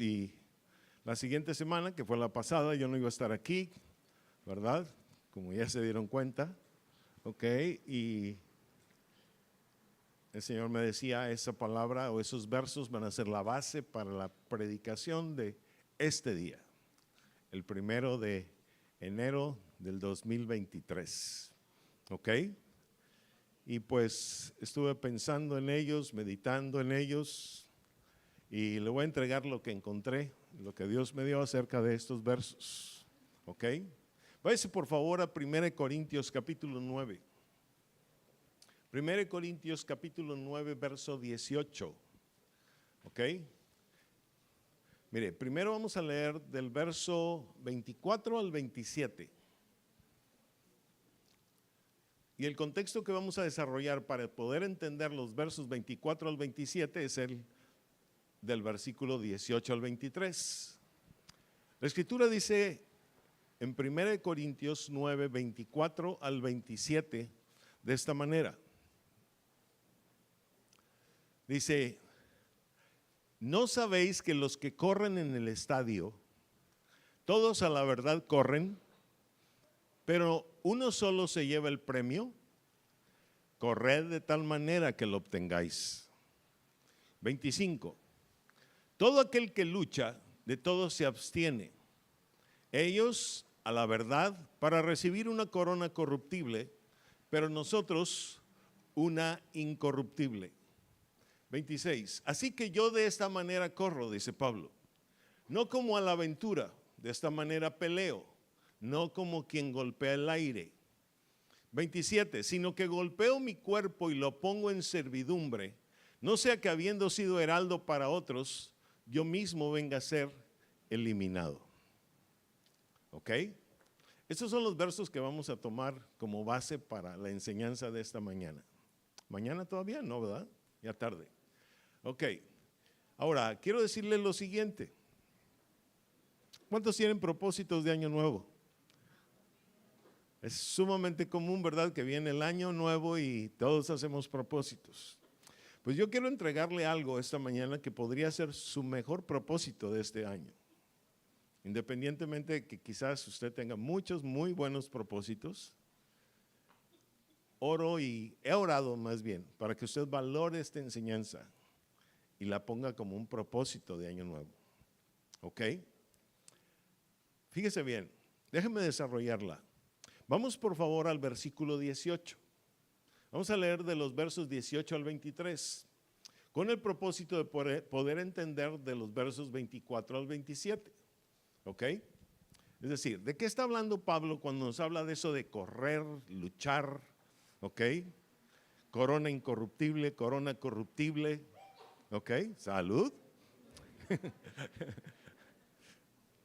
y la siguiente semana, que fue la pasada, yo no iba a estar aquí, ¿verdad? Como ya se dieron cuenta, ok, y el Señor me decía, esa palabra o esos versos van a ser la base para la predicación de este día, el 1 de enero del 2023, ok. Y pues estuve pensando en ellos, meditando en ellos, y le voy a entregar lo que encontré, lo que Dios me dio acerca de estos versos, ok. Váyase por favor a 1 Corintios capítulo 9. 1 Corintios capítulo 9, verso 18, ok. Mire, primero vamos a leer del verso 24 al 27. Y el contexto que vamos a desarrollar para poder entender los versos 24 al 27 es el del versículo 18 al 23. La Escritura dice en 1 Corintios 9, 24 al 27 de esta manera. Dice, ¿no sabéis que los que corren en el estadio, todos a la verdad corren, pero uno solo se lleva el premio? Corred de tal manera que lo obtengáis. 25. Todo aquel que lucha, de todo se abstiene. Ellos a la verdad para recibir una corona corruptible, pero nosotros una incorruptible. 26. Así que yo de esta manera corro, dice Pablo, no como a la aventura, de esta manera peleo, no como quien golpea el aire. 27. Sino que golpeo mi cuerpo y lo pongo en servidumbre, no sea que habiendo sido heraldo para otros, yo mismo venga a ser eliminado. ¿Ok? Estos son los versos que vamos a tomar como base para la enseñanza de esta mañana. Mañana todavía no, ¿verdad? Ya tarde. Ok. Ahora, quiero decirles lo siguiente. ¿Cuántos tienen propósitos de año nuevo? Es sumamente común, ¿verdad? Que viene el año nuevo y todos hacemos propósitos. Pues yo quiero entregarle algo esta mañana que podría ser su mejor propósito de este año. Independientemente de que quizás usted tenga muchos muy buenos propósitos, oro y he orado más bien para que usted valore esta enseñanza y la ponga como un propósito de año nuevo. ¿Ok? Fíjese bien, déjeme desarrollarla. Vamos por favor al versículo 18. Vamos a leer de los versos 18 al 23, con el propósito de poder entender de los versos 24 al 27. ¿Ok? Es decir, ¿de qué está hablando Pablo cuando nos habla de eso de correr, luchar? ¿Ok? Corona incorruptible, corona corruptible. ¿Ok? Salud.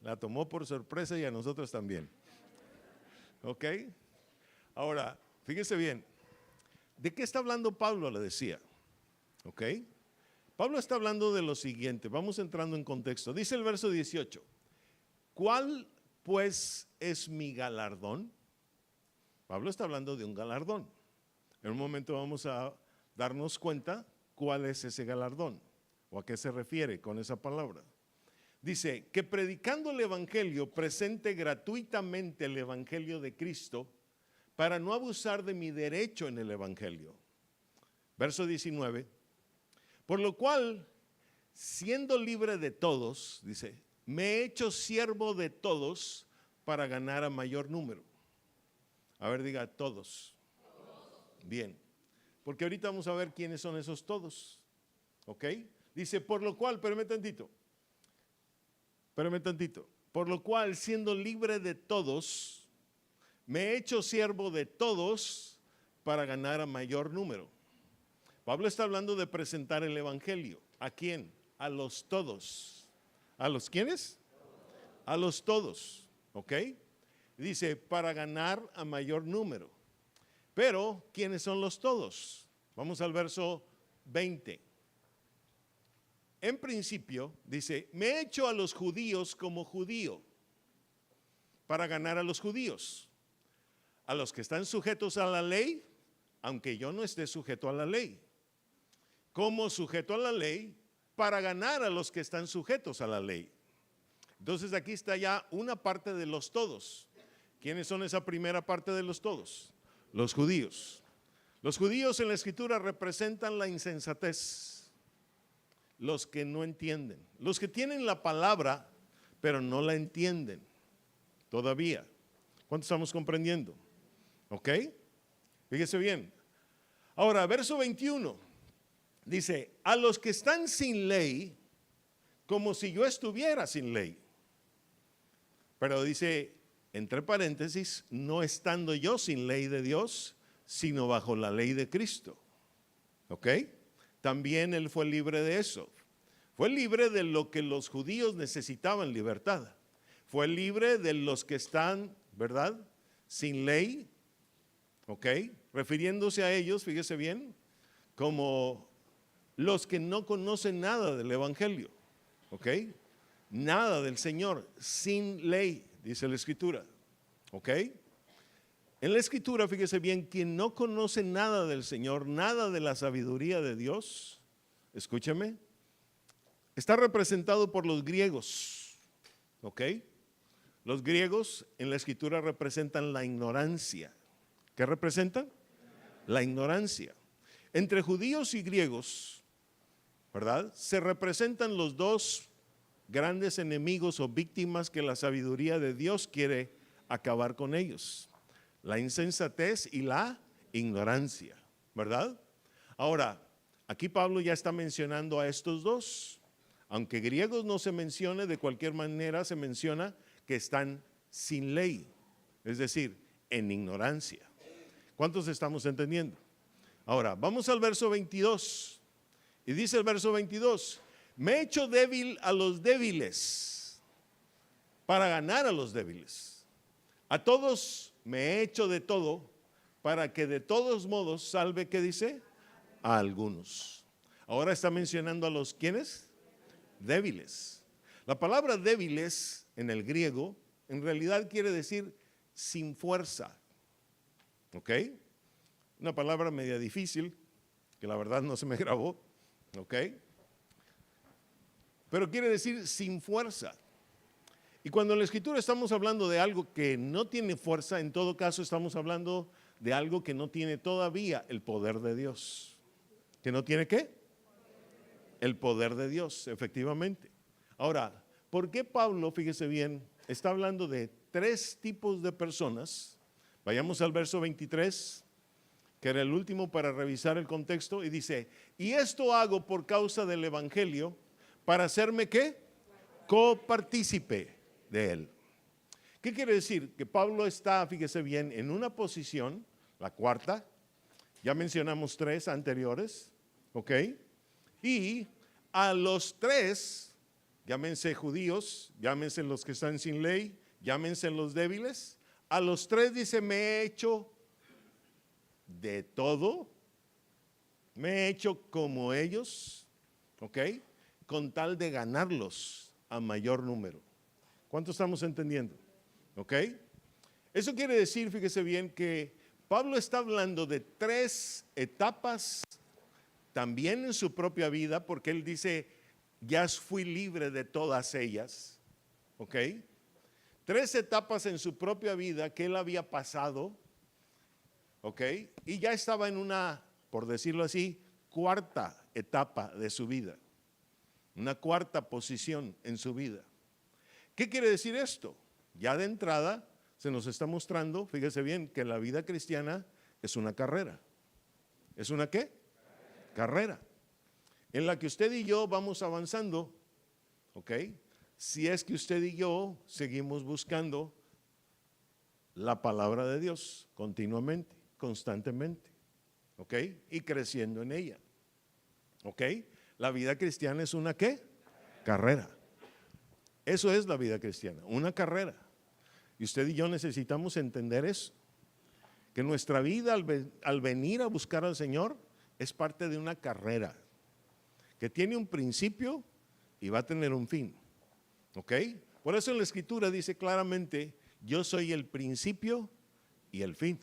La tomó por sorpresa y a nosotros también. ¿Ok? Ahora, fíjese bien. ¿De qué está hablando Pablo? Le decía. ¿Ok? Pablo está hablando de lo siguiente. Vamos entrando en contexto. Dice el verso 18. ¿Cuál pues es mi galardón? Pablo está hablando de un galardón. En un momento vamos a darnos cuenta cuál es ese galardón o a qué se refiere con esa palabra. Dice que predicando el evangelio presente gratuitamente el evangelio de Cristo para no abusar de mi derecho en el evangelio. Verso 19. Por lo cual, siendo libre de todos, dice, me he hecho siervo de todos para ganar a mayor número. A ver, diga todos. Bien, porque ahorita vamos a ver quiénes son esos todos. ¿Ok? Dice, por lo cual, espérame tantito. Por lo cual, siendo libre de todos, me he hecho siervo de todos para ganar a mayor número. Pablo está hablando de presentar el evangelio. ¿A quién? A los todos. ¿A los quiénes? A los todos. ¿Ok? Dice, para ganar a mayor número. Pero, ¿quiénes son los todos? Vamos al verso 20. En principio, dice, me he hecho a los judíos como judío para ganar a los judíos. A los que están sujetos a la ley, aunque yo no esté sujeto a la ley. Como sujeto a la ley, para ganar a los que están sujetos a la ley. Entonces aquí está ya una parte de los todos. ¿Quiénes son esa primera parte de los todos? Los judíos. Los judíos en la Escritura representan la insensatez, los que no entienden, los que tienen la palabra pero no la entienden todavía. ¿Cuánto estamos comprendiendo? ¿Ok? Fíjese bien. Ahora, verso 21 dice, a los que están sin ley, como si yo estuviera sin ley. Pero dice, entre paréntesis, no estando yo sin ley de Dios, sino bajo la ley de Cristo. ¿Ok? También él fue libre de eso. Fue libre de lo que los judíos necesitaban, libertad. Fue libre de los que están, ¿verdad?, sin ley. ¿Ok? Refiriéndose a ellos, fíjese bien, como los que no conocen nada del Evangelio. ¿Ok? Nada del Señor, sin ley, dice la Escritura. ¿Ok? En la Escritura, fíjese bien, quien no conoce nada del Señor, nada de la sabiduría de Dios, escúcheme, está representado por los griegos. ¿Ok? Los griegos en la Escritura representan la ignorancia. ¿Qué representan? La ignorancia. Entre judíos y griegos, ¿verdad?, se representan los dos grandes enemigos o víctimas que la sabiduría de Dios quiere acabar con ellos: la insensatez y la ignorancia, ¿verdad? Ahora, aquí Pablo ya está mencionando a estos dos. Aunque griegos no se mencione, de cualquier manera se menciona que están sin ley, es decir, en ignorancia. ¿Cuántos estamos entendiendo? Ahora, vamos al verso 22. Y dice el verso 22, me he hecho débil a los débiles para ganar a los débiles. A todos me he hecho de todo para que de todos modos salve, ¿qué dice? A algunos. Ahora está mencionando a los ¿quiénes? Débiles. La palabra débiles en el griego en realidad quiere decir sin fuerza. ¿Ok? Una palabra media difícil que la verdad no se me grabó. ¿Ok? Pero quiere decir sin fuerza. Y cuando en la Escritura estamos hablando de algo que no tiene fuerza, en todo caso estamos hablando de algo que no tiene todavía el poder de Dios. ¿Que no tiene qué? El poder de Dios, efectivamente. Ahora, ¿por qué Pablo, fíjese bien, está hablando de tres tipos de personas? Vayamos al verso 23, que era el último para revisar el contexto, y dice, y esto hago por causa del Evangelio, para hacerme ¿qué? Copartícipe de él. ¿Qué quiere decir? Que Pablo está, fíjese bien, en una posición, la cuarta, ya mencionamos tres anteriores, ¿ok? Y a los tres, llámense judíos, llámense los que están sin ley, llámense los débiles, a los tres dice, me he hecho de todo, me he hecho como ellos, ¿ok? Con tal de ganarlos a mayor número. ¿Cuánto estamos entendiendo? ¿Ok? Eso quiere decir, fíjese bien, que Pablo está hablando de tres etapas también en su propia vida, porque él dice, ya fui libre de todas ellas. ¿Ok? Tres etapas en su propia vida que él había pasado. ¿Ok? Y ya estaba en una, por decirlo así, cuarta etapa de su vida. Una cuarta posición en su vida. ¿Qué quiere decir esto? Ya de entrada se nos está mostrando, fíjese bien, que la vida cristiana es una carrera. ¿Es una qué? Carrera. En la que usted y yo vamos avanzando, ¿ok? Si es que usted y yo seguimos buscando la palabra de Dios continuamente, constantemente, ¿ok? Y creciendo en ella, ¿ok? La vida cristiana es una ¿qué? Carrera. Eso es la vida cristiana, una carrera. Y usted y yo necesitamos entender eso. Que nuestra vida al venir a buscar al Señor es parte de una carrera. Que tiene un principio y va a tener un fin. ¿Ok? Por eso en la Escritura dice claramente, yo soy el principio y el fin.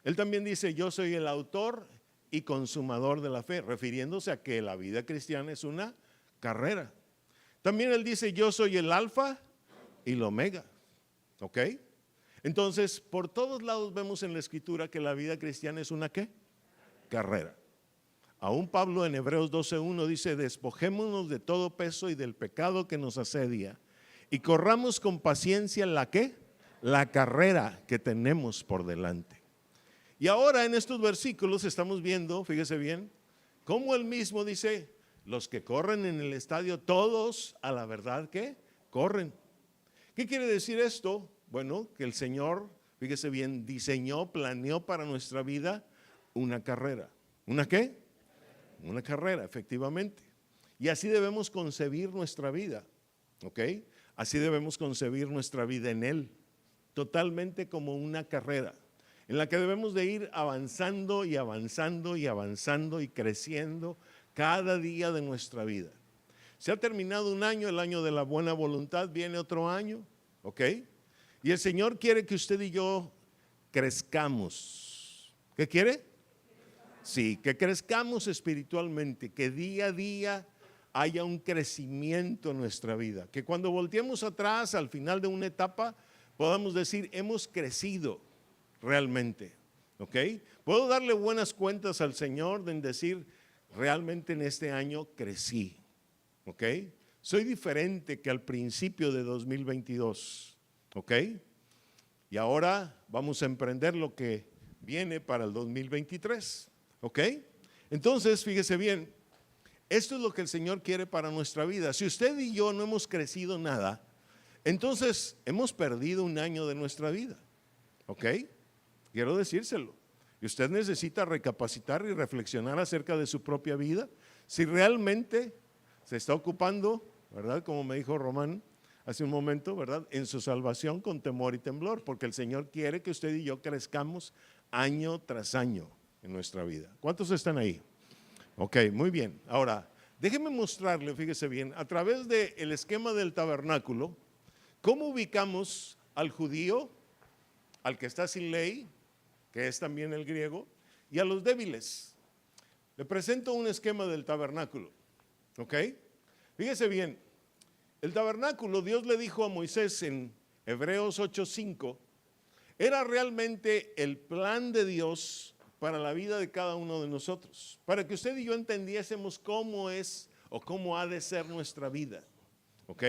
Él también dice, yo soy el autor y consumador de la fe, refiriéndose a que la vida cristiana es una carrera. También Él dice, yo soy el alfa y el omega. ¿Ok? Entonces, por todos lados vemos en la Escritura que la vida cristiana es una ¿qué? Carrera. Aún Pablo en Hebreos 12:1 dice, despojémonos de todo peso y del pecado que nos asedia y corramos con paciencia la ¿qué? La carrera que tenemos por delante. Y ahora en estos versículos estamos viendo, fíjese bien, cómo él mismo dice, los que corren en el estadio, todos a la verdad que corren. ¿Qué quiere decir esto? Bueno, que el Señor, fíjese bien, diseñó, planeó para nuestra vida una carrera. ¿Una qué? Una carrera, efectivamente. Y así debemos concebir nuestra vida, ¿ok? Así debemos concebir nuestra vida en Él, totalmente como una carrera, en la que debemos de ir avanzando y avanzando y avanzando y creciendo cada día de nuestra vida. Se ha terminado un año, el año de la buena voluntad, viene otro año, ¿ok? Y el Señor quiere que usted y yo crezcamos. ¿Qué quiere? Sí, que crezcamos espiritualmente, que día a día haya un crecimiento en nuestra vida, que cuando volteemos atrás al final de una etapa podamos decir, hemos crecido realmente, ¿ok? Puedo darle buenas cuentas al Señor en decir, realmente en este año crecí, ¿ok? Soy diferente que al principio de 2022, ¿ok? Y ahora vamos a emprender lo que viene para el 2023, ¿ok? Entonces, fíjese bien, esto es lo que el Señor quiere para nuestra vida. Si usted y yo no hemos crecido nada, entonces hemos perdido un año de nuestra vida, ¿ok? Quiero decírselo. Y usted necesita recapacitar y reflexionar acerca de su propia vida, si realmente se está ocupando, ¿verdad? Como me dijo Román hace un momento, ¿verdad? En su salvación con temor y temblor, porque el Señor quiere que usted y yo crezcamos año tras año en nuestra vida. ¿Cuántos están ahí? Ok, muy bien. Ahora, déjeme mostrarle, fíjese bien, a través del esquema del tabernáculo, cómo ubicamos al judío, al que está sin ley, que es también el griego, y a los débiles. Le presento un esquema del tabernáculo, ¿ok? Fíjese bien, el tabernáculo, Dios le dijo a Moisés en Hebreos 8:5, era realmente el plan de Dios para la vida de cada uno de nosotros, para que usted y yo entendiésemos cómo es o cómo ha de ser nuestra vida, ¿ok?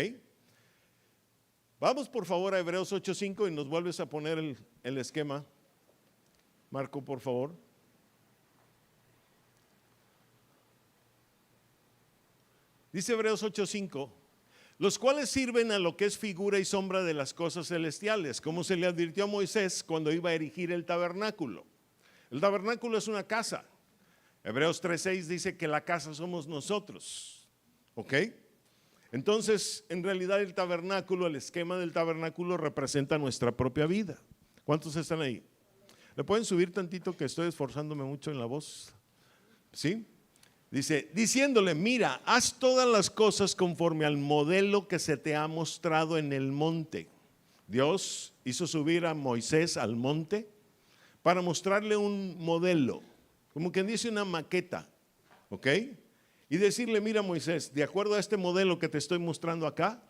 Vamos por favor a Hebreos 8:5 y nos vuelves a poner el esquema. Marco, por favor. Dice Hebreos 8:5, los cuales sirven a lo que es figura y sombra de las cosas celestiales, como se le advirtió a Moisés cuando iba a erigir el tabernáculo. El tabernáculo es una casa. Hebreos 3:6 dice que la casa somos nosotros, ¿ok? Entonces, en realidad el tabernáculo, el esquema del tabernáculo representa nuestra propia vida. ¿Cuántos están ahí? ¿Le pueden subir tantito que estoy esforzándome mucho en la voz? ¿Sí? Dice, diciéndole, mira, haz todas las cosas conforme al modelo que se te ha mostrado en el monte. Dios hizo subir a Moisés al monte para mostrarle un modelo, como quien dice una maqueta, ¿ok? Y decirle, mira Moisés, de acuerdo a este modelo que te estoy mostrando acá,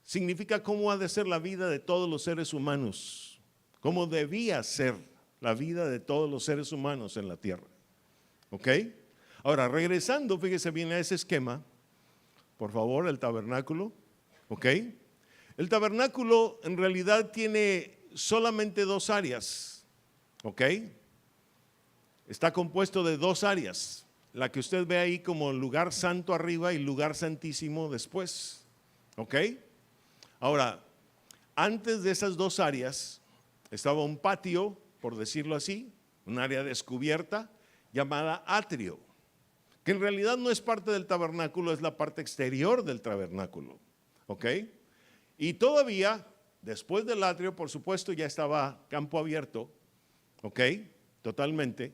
significa cómo ha de ser la vida de todos los seres humanos, cómo debía ser la vida de todos los seres humanos en la tierra, ¿ok? Ahora, regresando, fíjese bien a ese esquema, por favor, el tabernáculo, ¿ok? El tabernáculo en realidad tiene solamente dos áreas, ¿ok? Está compuesto de dos áreas, la que usted ve ahí como lugar santo arriba y lugar santísimo después, ¿ok? Ahora, antes de esas dos áreas estaba un patio, por decirlo así, un área descubierta llamada atrio, que en realidad no es parte del tabernáculo, es la parte exterior del tabernáculo, ¿ok? Y todavía, después del atrio, por supuesto, ya estaba campo abierto, ¿ok? Totalmente.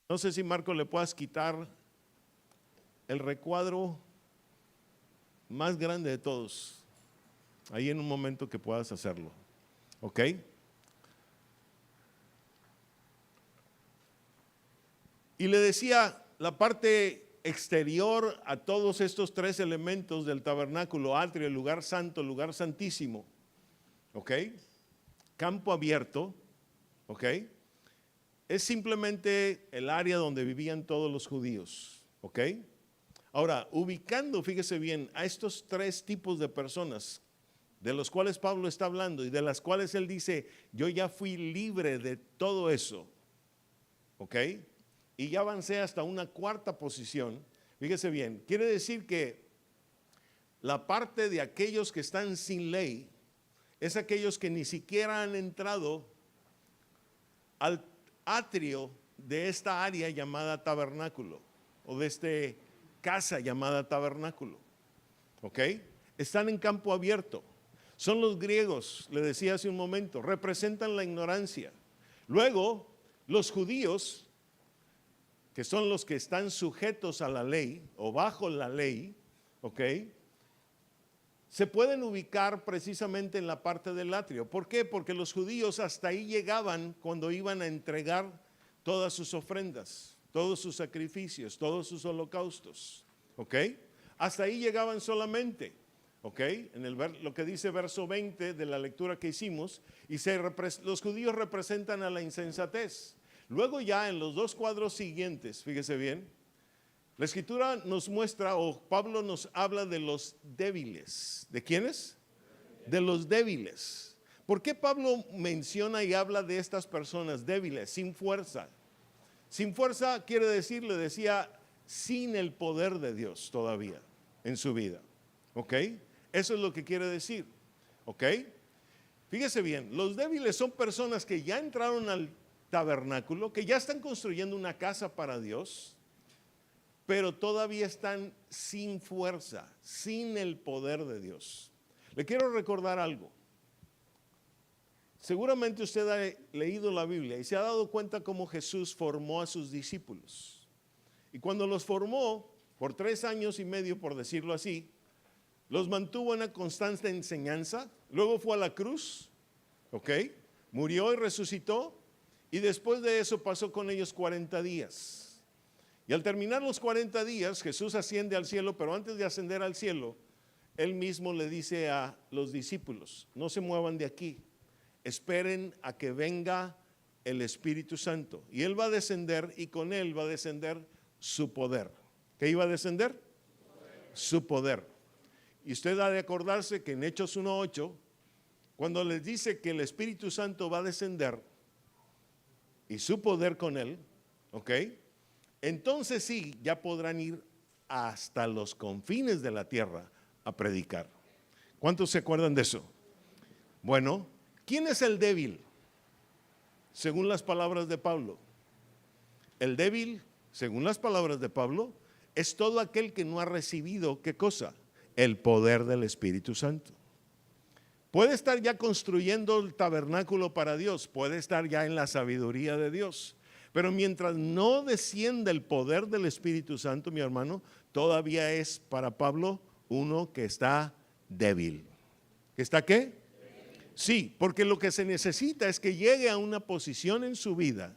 No sé si Marco le puedas quitar el recuadro más grande de todos, ahí en un momento que puedas hacerlo, ¿ok? Y le decía, la parte exterior a todos estos tres elementos del tabernáculo: atrio, lugar santo, lugar santísimo, ¿ok? Campo abierto, ¿ok? Es simplemente el área donde vivían todos los judíos, ¿ok? Ahora, ubicando, fíjese bien, a estos tres tipos de personas de los cuales Pablo está hablando y de las cuales él dice: yo ya fui libre de todo eso, ¿ok? Y ya avancé hasta una cuarta posición. Fíjese bien, quiere decir que la parte de aquellos que están sin ley es aquellos que ni siquiera han entrado al atrio de esta área llamada tabernáculo, o de esta casa llamada tabernáculo, ¿ok? Están en campo abierto. Son los griegos, le decía hace un momento, representan la ignorancia. Luego, los judíos, que son los que están sujetos a la ley o bajo la ley, ¿ok? Se pueden ubicar precisamente en la parte del atrio. ¿Por qué? Porque los judíos hasta ahí llegaban cuando iban a entregar todas sus ofrendas, todos sus sacrificios, todos sus holocaustos, ¿ok? Hasta ahí llegaban solamente, ¿ok? Lo que dice verso 20 de la lectura que hicimos, y los judíos representan a la insensatez. Luego ya en los dos cuadros siguientes, fíjese bien, la escritura nos muestra, o Pablo nos habla de los débiles. ¿De quiénes? De los débiles. ¿Por qué Pablo menciona y habla de estas personas débiles, sin fuerza? Sin fuerza quiere decir, le decía, sin el poder de Dios todavía en su vida, ¿ok? Eso es lo que quiere decir, ¿ok? Fíjese bien, los débiles son personas que ya entraron al tabernáculo, que ya están construyendo una casa para Dios, pero todavía están sin fuerza, sin el poder de Dios. Le quiero recordar algo. Seguramente usted ha leído la Biblia y se ha dado cuenta cómo Jesús formó a sus discípulos. Y cuando los formó, por 3 años y medio, por decirlo así, los mantuvo en una constante enseñanza. Luego fue a la cruz, ¿ok? Murió y resucitó. Y después de eso pasó con ellos 40 días. Y al terminar los 40 días, Jesús asciende al cielo, pero antes de ascender al cielo, él mismo le dice a los discípulos: no se muevan de aquí, esperen a que venga el Espíritu Santo. Y él va a descender, y con él va a descender su poder. ¿Qué iba a descender? Su poder. Y usted ha de acordarse que en Hechos 1:8, cuando les dice que el Espíritu Santo va a descender y su poder con él, ¿ok? Entonces sí, ya podrán ir hasta los confines de la tierra a predicar. ¿Cuántos se acuerdan de eso? Bueno, ¿quién es el débil? Según las palabras de Pablo. El débil, según las palabras de Pablo, es todo aquel que no ha recibido, ¿qué cosa? El poder del Espíritu Santo. Puede estar ya construyendo el tabernáculo para Dios, puede estar ya en la sabiduría de Dios, pero mientras no descienda el poder del Espíritu Santo, mi hermano, todavía es para Pablo uno que está débil. ¿Que está qué? Sí, porque lo que se necesita es que llegue a una posición en su vida,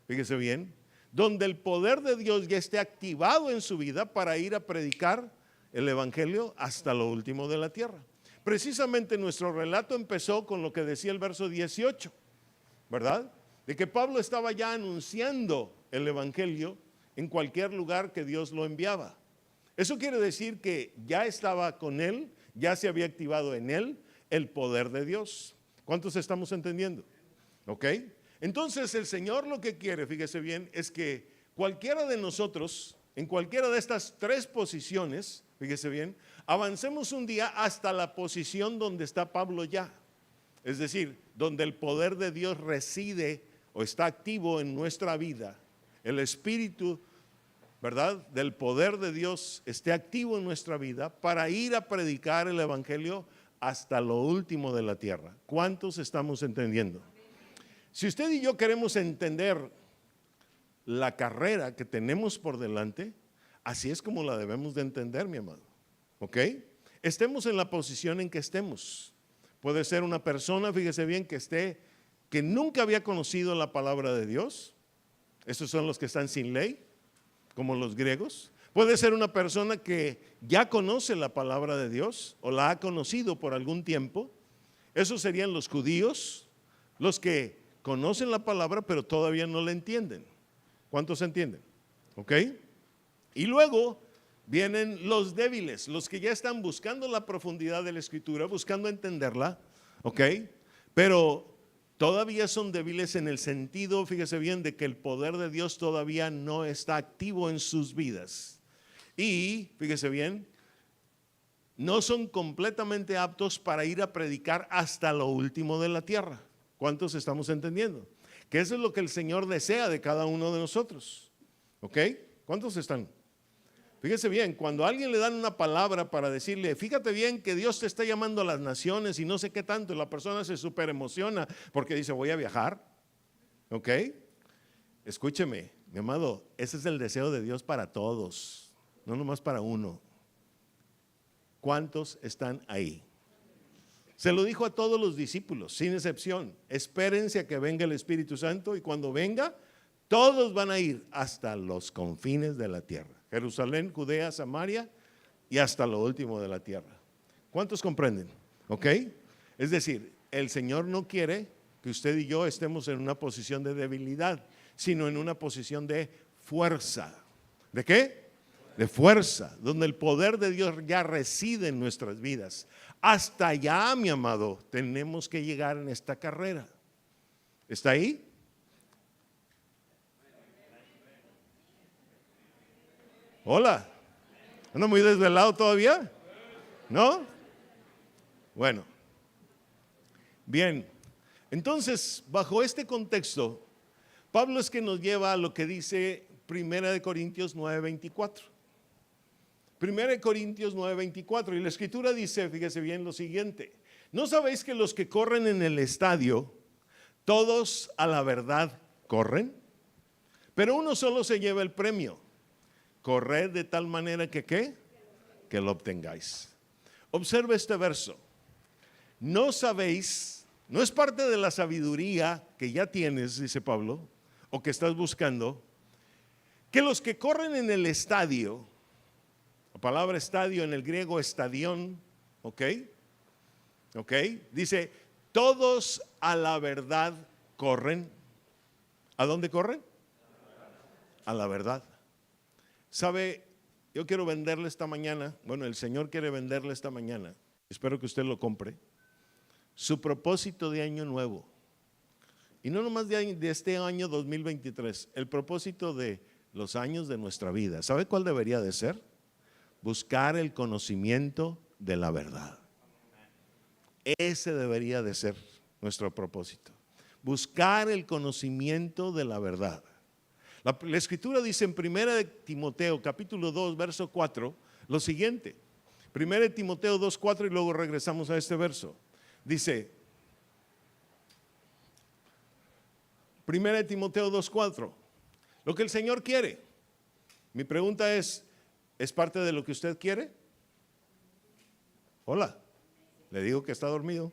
fíjese bien, donde el poder de Dios ya esté activado en su vida para ir a predicar el evangelio hasta lo último de la tierra. Precisamente nuestro relato empezó con lo que decía el verso 18, ¿verdad? De que Pablo estaba ya anunciando el evangelio en cualquier lugar que Dios lo enviaba. Eso quiere decir que ya estaba con él, ya se había activado en él el poder de Dios. ¿Cuántos estamos entendiendo? ¿Ok? Entonces el Señor lo que quiere, fíjese bien, es que cualquiera de nosotros, en cualquiera de estas 3 posiciones, fíjese bien, avancemos un día hasta la posición donde está Pablo ya. Es decir, donde el poder de Dios reside o está activo en nuestra vida. El Espíritu, ¿verdad?, del poder de Dios esté activo en nuestra vida para ir a predicar el evangelio hasta lo último de la tierra. ¿Cuántos estamos entendiendo? Si usted y yo queremos entender la carrera que tenemos por delante, así es como la debemos de entender, mi amado. ¿Ok? Estemos en la posición en que estemos. Puede ser una persona, fíjese bien, que nunca había conocido la palabra de Dios. Esos son los que están sin ley, como los griegos. Puede ser una persona que ya conoce la palabra de Dios o la ha conocido por algún tiempo. Esos serían los judíos, los que conocen la palabra pero todavía no la entienden. ¿Cuántos entienden? ¿Ok? Y luego vienen los débiles, los que ya están buscando la profundidad de la Escritura, buscando entenderla, ¿ok? Pero todavía son débiles en el sentido, fíjese bien, de que el poder de Dios todavía no está activo en sus vidas. Y, fíjese bien, no son completamente aptos para ir a predicar hasta lo último de la tierra. ¿Cuántos estamos entendiendo? Que eso es lo que el Señor desea de cada uno de nosotros. ¿Ok? ¿Cuántos están? Fíjese bien, cuando a alguien le dan una palabra para decirle, fíjate bien que Dios te está llamando a las naciones y no sé qué tanto, y la persona se súper emociona porque dice, voy a viajar. ¿Ok? Escúcheme, mi amado, ese es el deseo de Dios para todos. No nomás para uno. ¿Cuántos están ahí? Se lo dijo a todos los discípulos, sin excepción. Espérense a que venga el Espíritu Santo y cuando venga, todos van a ir hasta los confines de la tierra. Jerusalén, Judea, Samaria y hasta lo último de la tierra. ¿Cuántos comprenden? ¿Ok? Es decir, el Señor no quiere que usted y yo estemos en una posición de debilidad, sino en una posición de fuerza. ¿De qué? De fuerza, donde el poder de Dios ya reside en nuestras vidas. Hasta allá, mi amado, tenemos que llegar en esta carrera. ¿Está ahí? Hola. ¿Anda muy desvelado todavía? ¿No? Bueno. Bien. Entonces, bajo este contexto, Pablo es que nos lleva a lo que dice 1 Corintios 9:24. 1 Corintios 9:24, y la escritura dice, fíjese bien lo siguiente: ¿no sabéis que los que corren en el estadio, todos a la verdad corren? Pero uno solo se lleva el premio. Corred de tal manera que ¿qué? Que lo obtengáis. Observe este verso. ¿No sabéis? No es parte de la sabiduría que ya tienes, dice Pablo, o que estás buscando, que los que corren en el estadio, la palabra estadio en el griego estadión, ¿ok? ¿Ok? Dice, todos a la verdad corren. ¿A dónde corren? A la verdad. ¿Sabe? Yo quiero venderle esta mañana, bueno, el Señor quiere venderle esta mañana, espero que usted lo compre, su propósito de año nuevo. Y no nomás de este año 2023, el propósito de los años de nuestra vida. ¿Sabe cuál debería de ser? Buscar el conocimiento de la verdad. Ese debería de ser nuestro propósito. Buscar el conocimiento de la verdad. La escritura dice en 1 Timoteo capítulo 2 verso 4 lo siguiente. 1 Timoteo 2, 4 y luego regresamos a este verso. Dice 1 Timoteo 2, 4, lo que el Señor quiere. Mi pregunta es parte de lo que usted quiere? Hola, le digo que está dormido.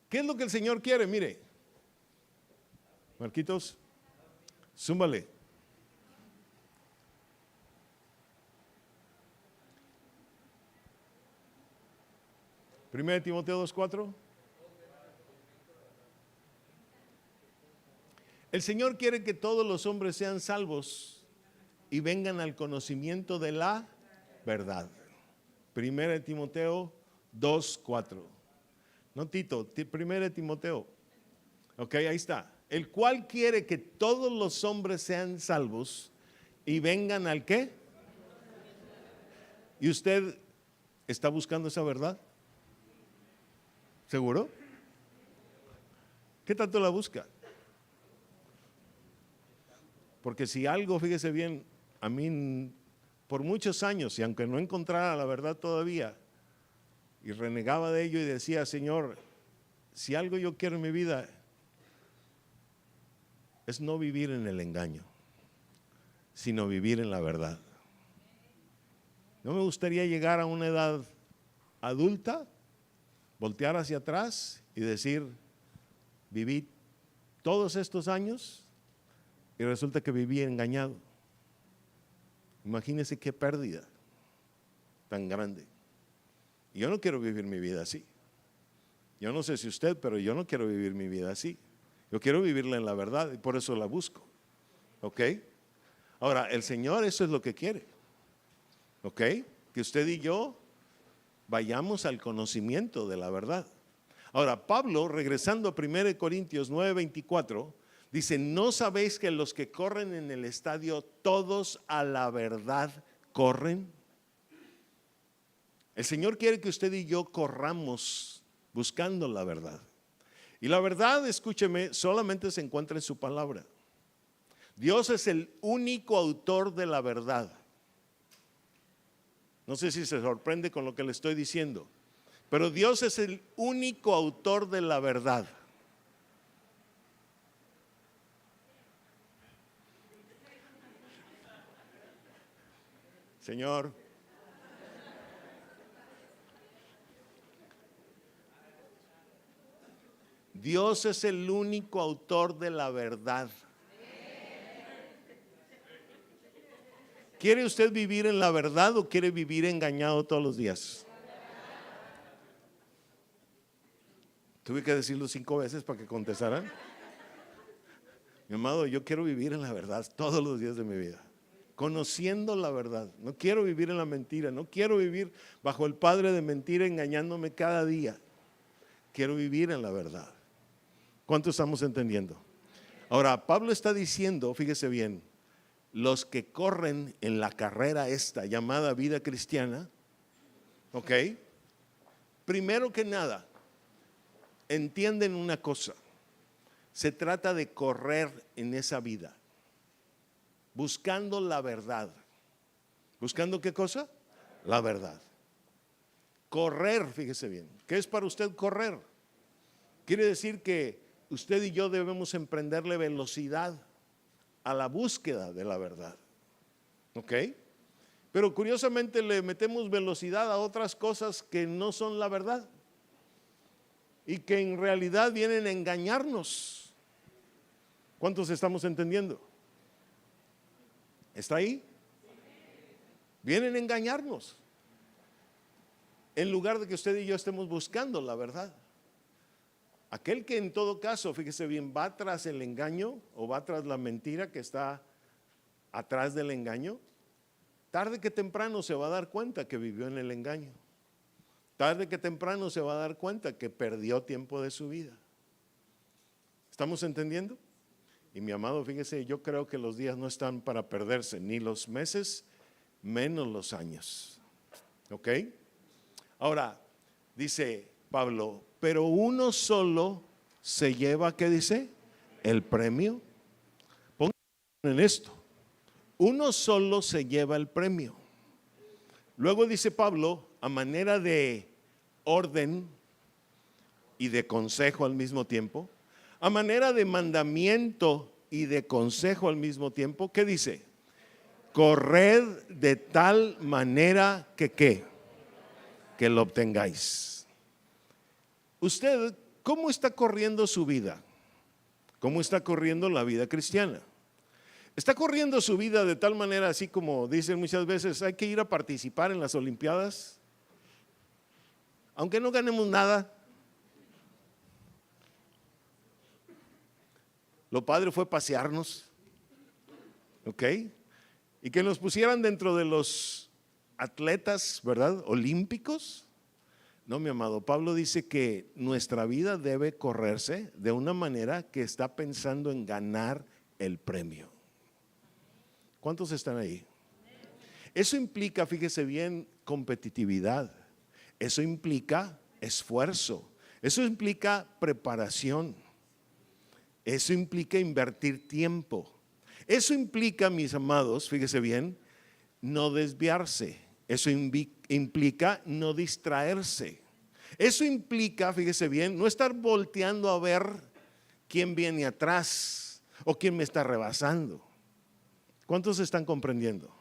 ¿Qué es lo que el Señor quiere? Mire, Marquitos, zúmbale. Primero Timoteo 2:4. El Señor quiere que todos los hombres sean salvos y vengan al conocimiento de la verdad. Primero Timoteo 2:4. No Tito, Primero Timoteo. Ok, ahí está. El cual quiere que todos los hombres sean salvos y vengan al ¿qué? ¿Y usted está buscando esa verdad? ¿Seguro? ¿Qué tanto la busca? Porque si algo, fíjese bien, a mí por muchos años, y aunque no encontrara la verdad todavía, y renegaba de ello y decía, Señor, si algo yo quiero en mi vida es no vivir en el engaño, sino vivir en la verdad. No me gustaría llegar a una edad adulta, voltear hacia atrás y decir, viví todos estos años y resulta que vivía engañado. Imagínese qué pérdida tan grande. Y yo no quiero vivir mi vida así. Yo no sé si usted, pero yo no quiero vivir mi vida así. Yo quiero vivirla en la verdad y por eso la busco. ¿Ok? Ahora, el Señor eso es lo que quiere. ¿Ok? Que usted y yo vayamos al conocimiento de la verdad. Ahora, Pablo, regresando a 1 Corintios 9:24, dice, ¿no sabéis que los que corren en el estadio, todos a la verdad corren? El Señor quiere que usted y yo corramos buscando la verdad. Y la verdad, escúcheme, solamente se encuentra en su palabra. Dios es el único autor de la verdad. No sé si se sorprende con lo que le estoy diciendo, pero Dios es el único autor de la verdad. Señor, Dios es el único autor de la verdad. ¿Quiere usted vivir en la verdad o quiere vivir engañado todos los días? Tuve que decirlo 5 veces para que contestaran. Mi amado, yo quiero vivir en la verdad todos los días de mi vida, conociendo la verdad. No quiero vivir en la mentira, no quiero vivir bajo el padre de mentira engañándome cada día. Quiero vivir en la verdad. ¿Cuánto estamos entendiendo? Ahora, Pablo está diciendo, fíjese bien, los que corren en la carrera esta llamada vida cristiana, ¿ok? Primero que nada, entienden una cosa. Se trata de correr en esa vida, buscando la verdad. ¿Buscando qué cosa? La verdad. Correr, fíjese bien. ¿Qué es para usted correr? Quiere decir que usted y yo debemos emprenderle velocidad a la búsqueda de la verdad. ¿Ok? Pero curiosamente le metemos velocidad a otras cosas que no son la verdad y que en realidad vienen a engañarnos. ¿Cuántos estamos entendiendo? ¿Está ahí? Vienen a engañarnos en lugar de que usted y yo estemos buscando la verdad. Aquel que en todo caso, fíjese bien, va tras el engaño o va tras la mentira que está atrás del engaño, tarde que temprano se va a dar cuenta que vivió en el engaño. Tarde que temprano se va a dar cuenta que perdió tiempo de su vida. ¿Estamos entendiendo? Y mi amado, fíjese, yo creo que los días no están para perderse, ni los meses, menos los años. ¿Ok? Ahora, dice Pablo, pero uno solo se lleva, ¿qué dice? El premio. Pongan en esto. Uno solo se lleva el premio. Luego dice Pablo, a manera de orden y de consejo al mismo tiempo, a manera de mandamiento y de consejo al mismo tiempo, ¿qué dice? Corred de tal manera que ¿qué? Que lo obtengáis. Usted, ¿cómo está corriendo su vida? ¿Cómo está corriendo la vida cristiana? ¿Está corriendo su vida de tal manera, así como dicen muchas veces, hay que ir a participar en las Olimpiadas? Aunque no ganemos nada. Lo padre fue pasearnos, ¿ok? Y que nos pusieran dentro de los atletas, ¿verdad? Olímpicos. No, mi amado, Pablo dice que nuestra vida debe correrse de una manera que está pensando en ganar el premio. ¿Cuántos están ahí? Eso implica, fíjese bien, competitividad. Eso implica esfuerzo. Eso implica preparación. Eso implica invertir tiempo. Eso implica, mis amados, fíjese bien, no desviarse. Eso implica no distraerse. Eso implica, fíjese bien, no estar volteando a ver quién viene atrás o quién me está rebasando. ¿Cuántos están comprendiendo?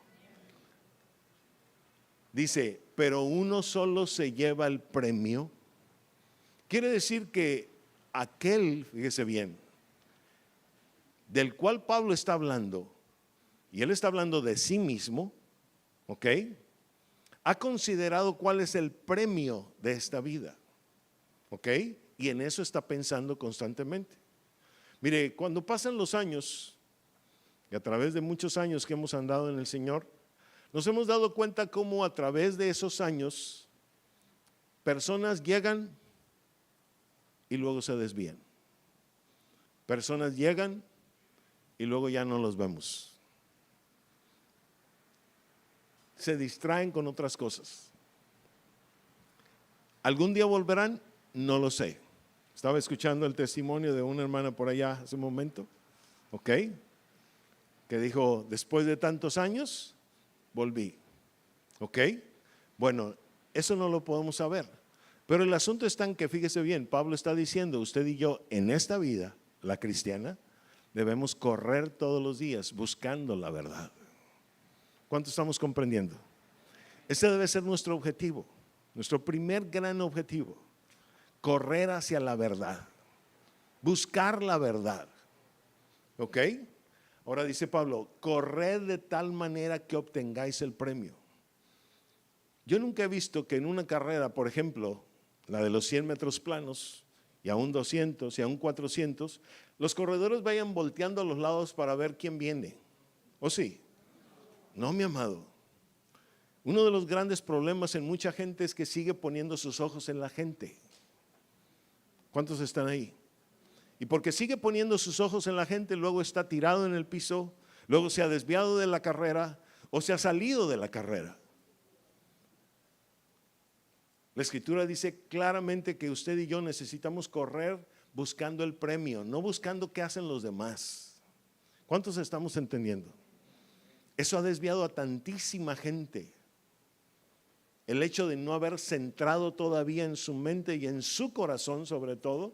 Dice, pero uno solo se lleva el premio. Quiere decir que aquel, fíjese bien, del cual Pablo está hablando, y él está hablando de sí mismo, ¿ok? Ha considerado cuál es el premio de esta vida, ¿ok? Y en eso está pensando constantemente. Mire, cuando pasan los años, y a través de muchos años que hemos andado en el Señor, nos hemos dado cuenta cómo a través de esos años, personas llegan y luego se desvían. Personas llegan y luego ya no los vemos. Se distraen con otras cosas. ¿Algún día volverán? No lo sé. Estaba escuchando el testimonio de una hermana por allá hace un momento, ¿ok? Que dijo, después de tantos años, volví, ¿ok? Bueno, eso no lo podemos saber. Pero el asunto está en que, fíjese bien, Pablo está diciendo, usted y yo, en esta vida, la cristiana, debemos correr todos los días buscando la verdad. ¿Cuánto estamos comprendiendo? Ese debe ser nuestro objetivo, nuestro primer gran objetivo. Correr hacia la verdad, buscar la verdad, ¿ok? Ahora dice Pablo, corred de tal manera que obtengáis el premio. Yo nunca he visto que en una carrera, por ejemplo, la de los 100 metros planos, y aún 200 y aún 400, los corredores vayan volteando a los lados para ver quién viene. ¿O sí? No, mi amado. Uno de los grandes problemas en mucha gente es que sigue poniendo sus ojos en la gente. ¿Cuántos están ahí? Y porque sigue poniendo sus ojos en la gente, luego está tirado en el piso, luego se ha desviado de la carrera o se ha salido de la carrera. La Escritura dice claramente que usted y yo necesitamos correr buscando el premio, no buscando qué hacen los demás. ¿Cuántos estamos entendiendo? Eso ha desviado a tantísima gente. El hecho de no haber centrado todavía en su mente y en su corazón, sobre todo,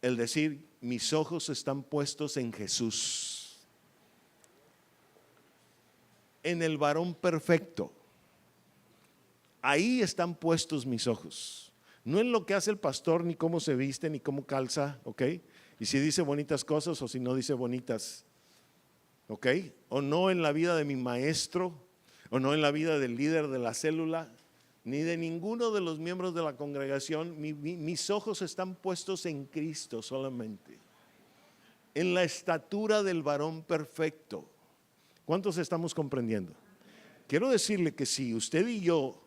el decir, mis ojos están puestos en Jesús, en el varón perfecto. Ahí están puestos mis ojos. No en lo que hace el pastor, ni cómo se viste, ni cómo calza, ¿ok? Y si dice bonitas cosas o si no dice bonitas, ¿ok? O no en la vida de mi maestro, o no en la vida del líder de la célula, ni de ninguno de los miembros de la congregación. Mis ojos están puestos en Cristo solamente, en la estatura del varón perfecto. ¿Cuántos estamos comprendiendo? Quiero decirle que si usted y yo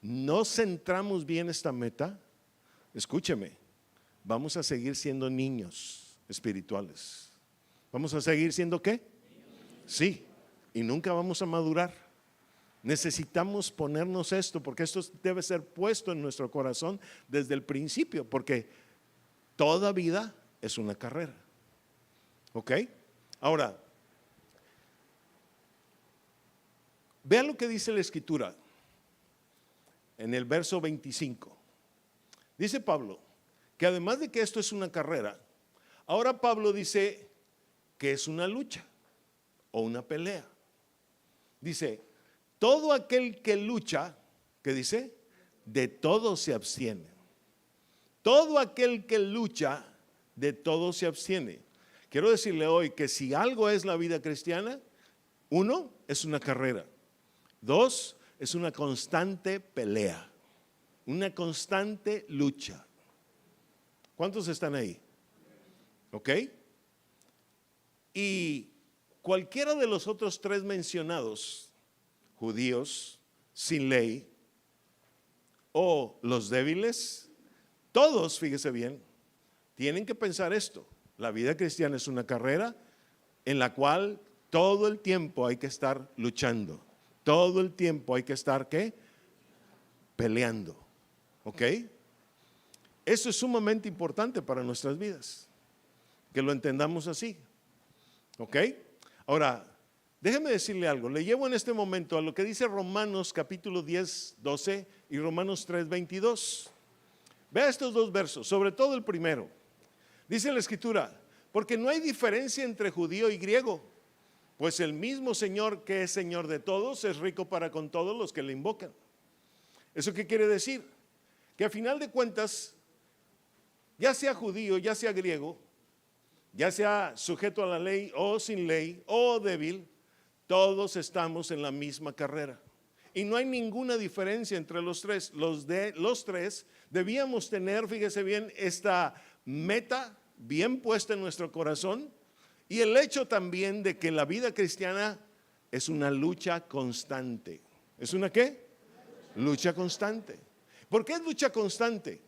no centramos bien esta meta, escúcheme, vamos a seguir siendo niños espirituales. ¿Vamos a seguir siendo qué? Sí, y nunca vamos a madurar. Necesitamos ponernos esto, porque esto debe ser puesto en nuestro corazón desde el principio, porque toda vida es una carrera. ¿Ok? Ahora, vean lo que dice la Escritura en el verso 25. Dice Pablo que además de que esto es una carrera, ahora Pablo dice que es una lucha o una pelea. Dice, todo aquel que lucha, ¿qué dice? De todo se abstiene. Todo aquel que lucha, de todo se abstiene. Quiero decirle hoy que si algo es la vida cristiana, uno, es una carrera. Dos, es una constante pelea, una constante lucha. ¿Cuántos están ahí? ¿Ok? Y cualquiera de los otros tres mencionados, judíos, sin ley, o los débiles, todos, fíjese bien, tienen que pensar esto. La vida cristiana es una carrera en la cual todo el tiempo hay que estar luchando. Todo el tiempo hay que estar, ¿qué? Peleando. ¿Ok? Eso es sumamente importante para nuestras vidas, que lo entendamos así. ¿Ok? Ahora, déjeme decirle algo. Le llevo en este momento a lo que dice Romanos capítulo 10, 12 y Romanos 3, 22. Vea estos dos versos, sobre todo el primero. Dice la Escritura, porque no hay diferencia entre judío y griego, pues el mismo Señor que es Señor de todos es rico para con todos los que le invocan. ¿Eso qué quiere decir? Que a final de cuentas ya sea judío, ya sea griego, ya sea sujeto a la ley o sin ley o débil, todos estamos en la misma carrera. Y no hay ninguna diferencia entre los tres. Los tres debíamos tener, fíjese bien, esta meta bien puesta en nuestro corazón, y el hecho también de que la vida cristiana es una lucha constante. ¿Es una qué? Lucha constante. ¿Por qué es lucha constante?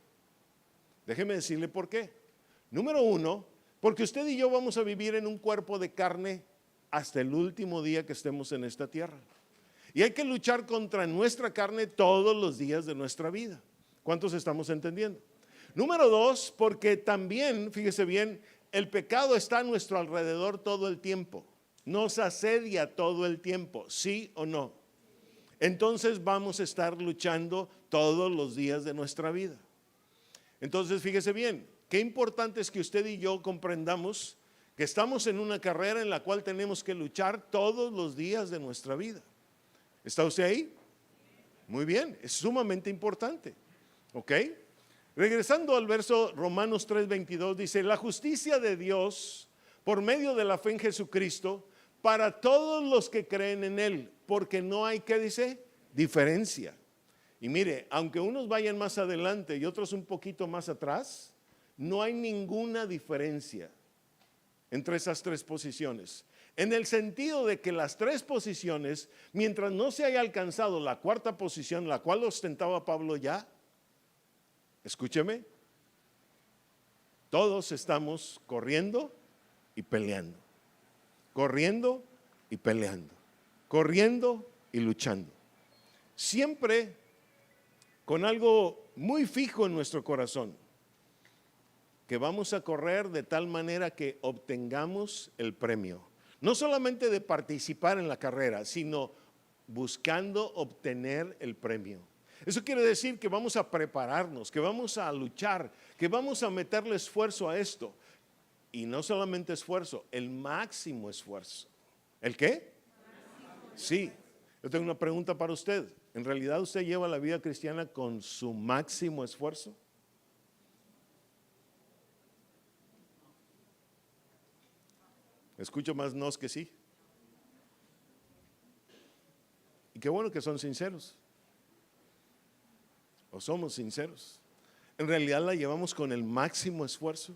Déjeme decirle por qué. Número uno, porque usted y yo vamos a vivir en un cuerpo de carne hasta el último día que estemos en esta tierra. Y hay que luchar contra nuestra carne todos los días de nuestra vida. ¿Cuántos estamos entendiendo? Número dos, porque también, fíjese bien, el pecado está a nuestro alrededor todo el tiempo. Nos asedia todo el tiempo, ¿sí o no? Entonces vamos a estar luchando todos los días de nuestra vida. Entonces fíjese bien, qué importante es que usted y yo comprendamos que estamos en una carrera en la cual tenemos que luchar todos los días de nuestra vida. ¿Está usted ahí? Muy bien, es sumamente importante. ¿Ok? Regresando al verso Romanos 3:22, dice: la justicia de Dios por medio de la fe en Jesucristo para todos los que creen en Él, porque no hay, ¿qué dice? Diferencia. Y mire, aunque unos vayan más adelante y otros un poquito más atrás, no hay ninguna diferencia entre esas tres posiciones. En el sentido de que las tres posiciones, mientras no se haya alcanzado la cuarta posición, la cual ostentaba Pablo ya, escúcheme, todos estamos corriendo y peleando, corriendo y peleando, corriendo y luchando. Siempre con algo muy fijo en nuestro corazón, que vamos a correr de tal manera que obtengamos el premio. No solamente de participar en la carrera, sino buscando obtener el premio. Eso quiere decir que vamos a prepararnos, que vamos a luchar, que vamos a meterle esfuerzo a esto. Y no solamente esfuerzo, el máximo esfuerzo. ¿El qué? Sí. Yo tengo una pregunta para usted. ¿En realidad usted lleva la vida cristiana con su máximo esfuerzo? Escucho más nos que sí. Y qué bueno que son sinceros. O somos sinceros. ¿En realidad la llevamos con el máximo esfuerzo?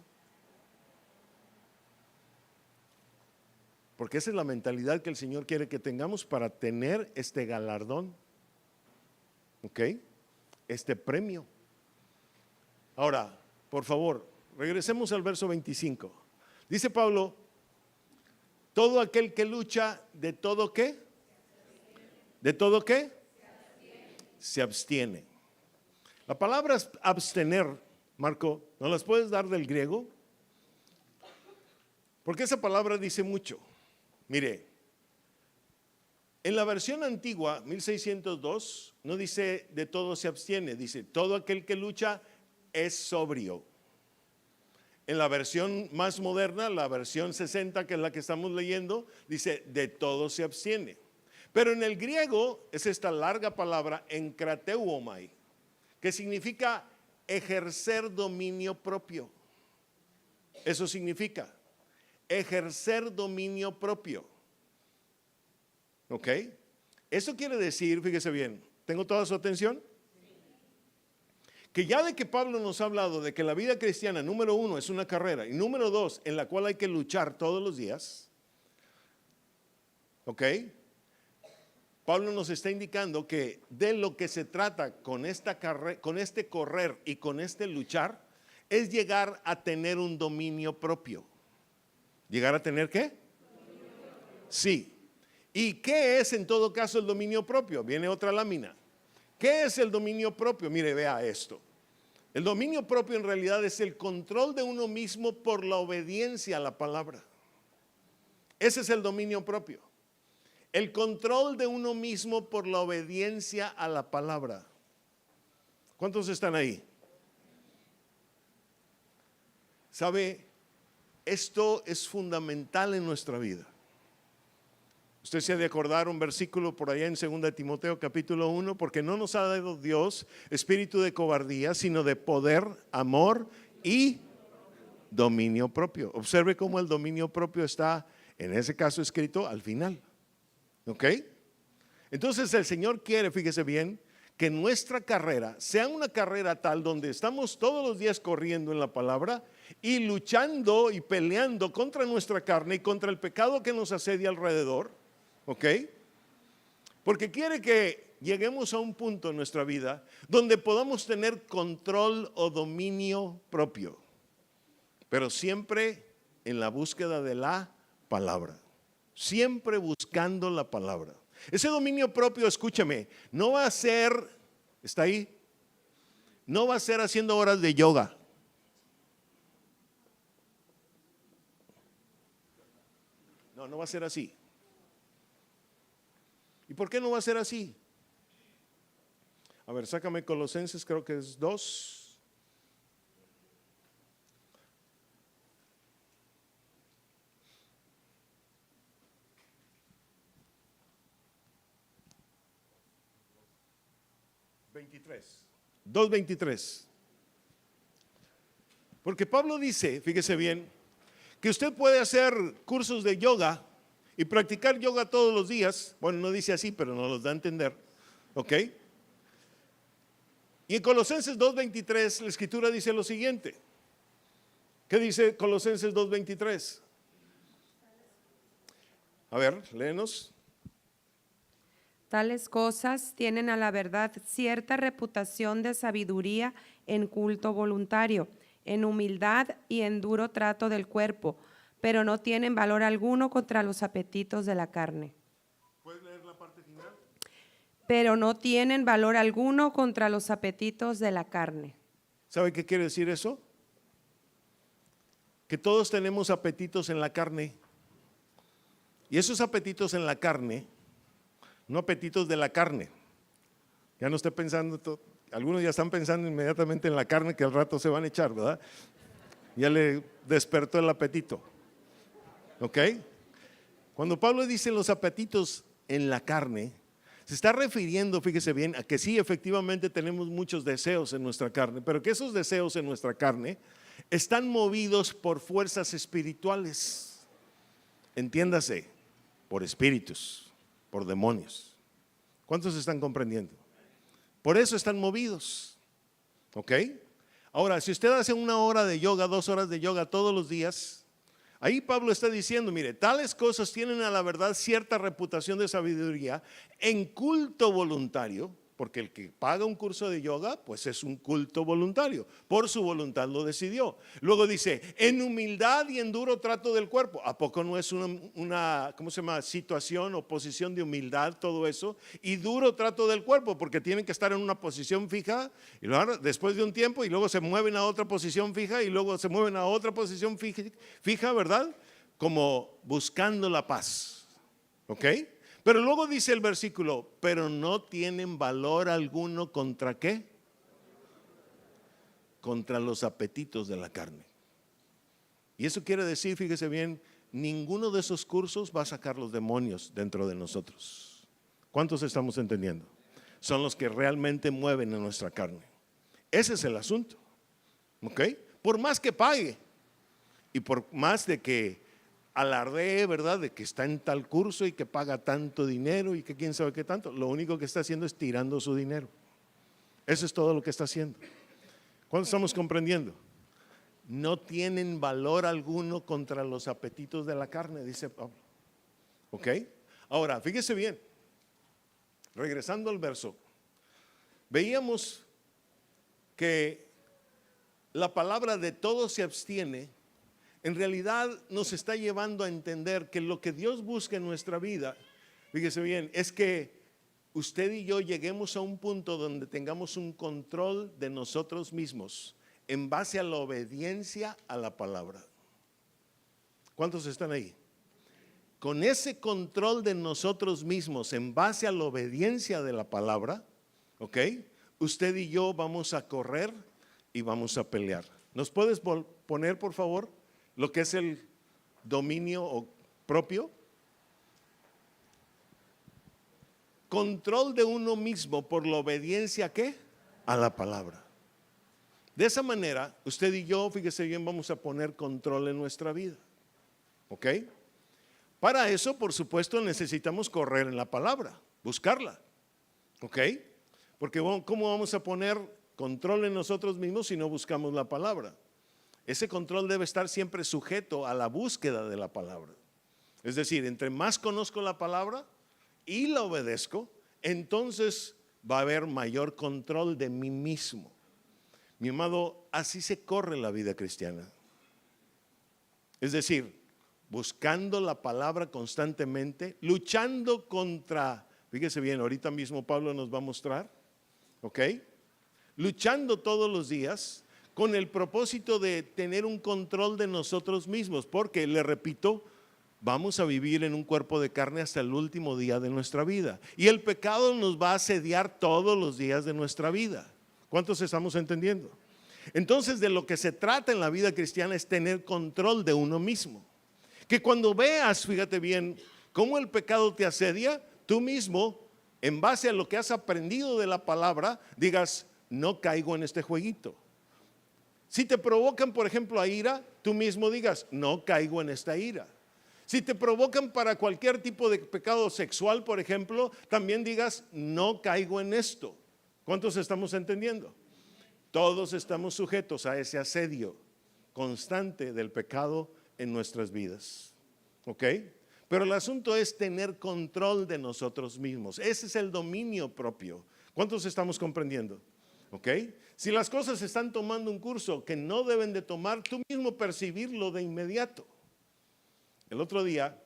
Porque esa es la mentalidad que el Señor quiere que tengamos para tener este galardón. ¿Ok? Este premio. Ahora, por favor, regresemos al verso 25. Dice Pablo: todo aquel que lucha, ¿de todo qué? ¿De todo qué? Se abstiene. La palabra abstener, Marco, ¿no las puedes dar del griego? Porque esa palabra dice mucho. Mire, en la versión antigua, 1602, no dice de todo se abstiene, dice todo aquel que lucha es sobrio. En la versión más moderna, la versión 60, que es la que estamos leyendo, dice de todo se abstiene. Pero en el griego es esta larga palabra enkrateuomai, que significa ejercer dominio propio. Eso significa ejercer dominio propio. ¿Ok? Eso quiere decir, fíjese bien, ¿tengo toda su atención? Que ya de que Pablo nos ha hablado de que la vida cristiana, número uno, es una carrera, y número dos, en la cual hay que luchar todos los días. ¿Ok? Pablo nos está indicando que de lo que se trata con esta carrera, con este correr y con este luchar, es llegar a tener un dominio propio. ¿Llegar a tener qué? Sí. ¿Y qué es en todo caso el dominio propio? Viene otra lámina. ¿Qué es el dominio propio? Mire, vea esto. El dominio propio en realidad es el control de uno mismo por la obediencia a la palabra. Ese es el dominio propio. El control de uno mismo por la obediencia a la palabra. ¿Cuántos están ahí? ¿Sabe? Esto es fundamental en nuestra vida. Usted se ha de acordar un versículo por allá en 2 Timoteo capítulo 1, porque no nos ha dado Dios espíritu de cobardía, sino de poder, amor y dominio propio. Observe cómo el dominio propio está, en ese caso, escrito al final. ¿Ok? Entonces el Señor quiere, fíjese bien, que nuestra carrera sea una carrera tal donde estamos todos los días corriendo en la palabra y luchando y peleando contra nuestra carne y contra el pecado que nos asedia alrededor. ¿Ok? Porque quiere que lleguemos a un punto en nuestra vida donde podamos tener control o dominio propio, pero siempre en la búsqueda de la palabra, siempre buscando la palabra. Ese dominio propio, escúchame, no va a ser, ¿está ahí? No va a ser haciendo horas de yoga. No va a ser así. ¿Y por qué no va a ser así? A ver, sácame Colosenses, creo que es 2. (23) 2:23. Porque Pablo dice, fíjese bien, que usted puede hacer cursos de yoga y practicar yoga todos los días. Bueno, no dice así, pero nos los da a entender. ¿Ok? Y en Colosenses 2:23 la escritura dice lo siguiente. ¿Qué dice Colosenses 2:23? A ver, léenos. Tales cosas tienen a la verdad cierta reputación de sabiduría en culto voluntario, en humildad y en duro trato del cuerpo, pero no tienen valor alguno contra los apetitos de la carne. ¿Puedes leer la parte final? Pero no tienen valor alguno contra los apetitos de la carne. ¿Sabe qué quiere decir eso? Que todos tenemos apetitos en la carne. Y esos apetitos en la carne, no apetitos de la carne. Ya no esté pensando, algunos ya están pensando inmediatamente en la carne que al rato se van a echar, ¿verdad? Ya le despertó el apetito. ¿Ok? Cuando Pablo dice los apetitos en la carne, se está refiriendo, fíjese bien, a que sí, efectivamente tenemos muchos deseos en nuestra carne, pero que esos deseos en nuestra carne están movidos por fuerzas espirituales. Entiéndase, por espíritus, por demonios. ¿Cuántos están comprendiendo? Por eso están movidos. ¿Ok? Ahora, si usted hace 1 hora de yoga, 2 horas de yoga todos los días, ahí Pablo está diciendo, mire, tales cosas tienen a la verdad cierta reputación de sabiduría en culto voluntario, porque el que paga un curso de yoga, pues es un culto voluntario, por su voluntad lo decidió. Luego dice, en humildad y en duro trato del cuerpo. ¿A poco no es una ¿cómo se llama? Situación o posición de humildad todo eso? Y duro trato del cuerpo, porque tienen que estar en una posición fija, y luego, después de un tiempo, y luego se mueven a otra posición fija, y luego se mueven a otra posición fija, ¿verdad? Como buscando la paz. ¿Ok? Pero luego dice el versículo, pero no tienen valor alguno contra ¿qué? Contra los apetitos de la carne. Y eso quiere decir, fíjese bien, ninguno de esos cursos va a sacar los demonios dentro de nosotros. ¿Cuántos estamos entendiendo? Son los que realmente mueven en nuestra carne. Ese es el asunto. ¿Ok? Por más que pague y por más de que alardee, ¿verdad?, de que está en tal curso y que paga tanto dinero y que quién sabe qué tanto, lo único que está haciendo es tirando su dinero. Eso es todo lo que está haciendo. ¿Cuánto estamos comprendiendo? No tienen valor alguno contra los apetitos de la carne, dice Pablo. ¿Ok? Ahora, fíjese bien, regresando al verso, veíamos que la palabra de todo se abstiene en realidad nos está llevando a entender que lo que Dios busca en nuestra vida, fíjese bien, es que usted y yo lleguemos a un punto donde tengamos un control de nosotros mismos en base a la obediencia a la palabra. ¿Cuántos están ahí? Con ese control de nosotros mismos en base a la obediencia de la palabra, ¿ok? Usted y yo vamos a correr y vamos a pelear. ¿Nos puedes poner, por favor, lo que es el dominio propio? Control de uno mismo por la obediencia ¿qué? A la palabra. De esa manera, usted y yo, fíjese bien, vamos a poner control en nuestra vida. ¿Ok? Para eso, por supuesto, necesitamos correr en la palabra, buscarla. ¿Ok? Porque ¿cómo vamos a poner control en nosotros mismos si no buscamos la palabra? Ese control debe estar siempre sujeto a la búsqueda de la palabra. Es decir, entre más conozco la palabra y la obedezco, entonces va a haber mayor control de mí mismo. Mi amado, así se corre la vida cristiana. Es decir, buscando la palabra constantemente, luchando contra, fíjese bien, ahorita mismo Pablo nos va a mostrar, ¿ok? Luchando todos los días con el propósito de tener un control de nosotros mismos, porque, le repito, vamos a vivir en un cuerpo de carne hasta el último día de nuestra vida. Y el pecado nos va a asediar todos los días de nuestra vida. ¿Cuántos estamos entendiendo? Entonces, de lo que se trata en la vida cristiana es tener control de uno mismo. Que cuando veas, fíjate bien, cómo el pecado te asedia, tú mismo, en base a lo que has aprendido de la palabra, digas, no caigo en este jueguito. Si te provocan, por ejemplo, a ira, tú mismo digas, no caigo en esta ira. Si te provocan para cualquier tipo de pecado sexual, por ejemplo, también digas, no caigo en esto. ¿Cuántos estamos entendiendo? Todos estamos sujetos a ese asedio constante del pecado en nuestras vidas. ¿Ok? Pero el asunto es tener control de nosotros mismos. Ese es el dominio propio. ¿Cuántos estamos comprendiendo? ¿Ok? Si las cosas están tomando un curso que no deben de tomar, tú mismo percibirlo de inmediato. El otro día,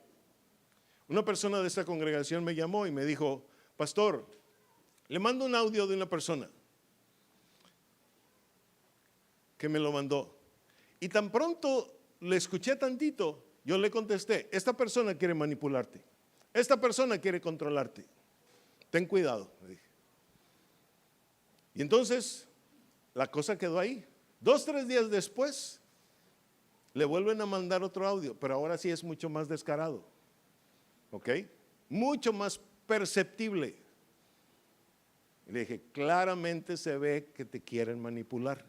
una persona de esta congregación me llamó y me dijo, pastor, le mando un audio de una persona que me lo mandó. Y tan pronto le escuché tantito, yo le contesté, esta persona quiere manipularte, esta persona quiere controlarte, ten cuidado, le dije. Y entonces la cosa quedó ahí. 2 o 3 días después le vuelven a mandar otro audio, pero ahora sí es mucho más descarado, ¿ok? Mucho más perceptible. Y le dije, claramente se ve que te quieren manipular.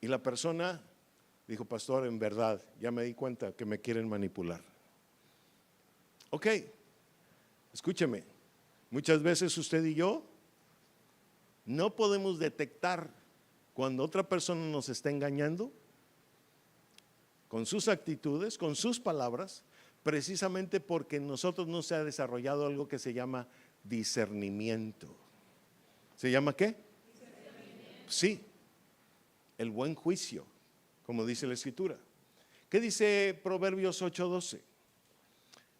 Y la persona dijo, pastor, en verdad, ya me di cuenta que me quieren manipular. Ok, escúcheme, muchas veces usted y yo no podemos detectar cuando otra persona nos está engañando con sus actitudes, con sus palabras, precisamente porque en nosotros no se ha desarrollado algo que se llama discernimiento. ¿Se llama qué? Sí, el buen juicio, como dice la Escritura. ¿Qué dice Proverbios 8:12?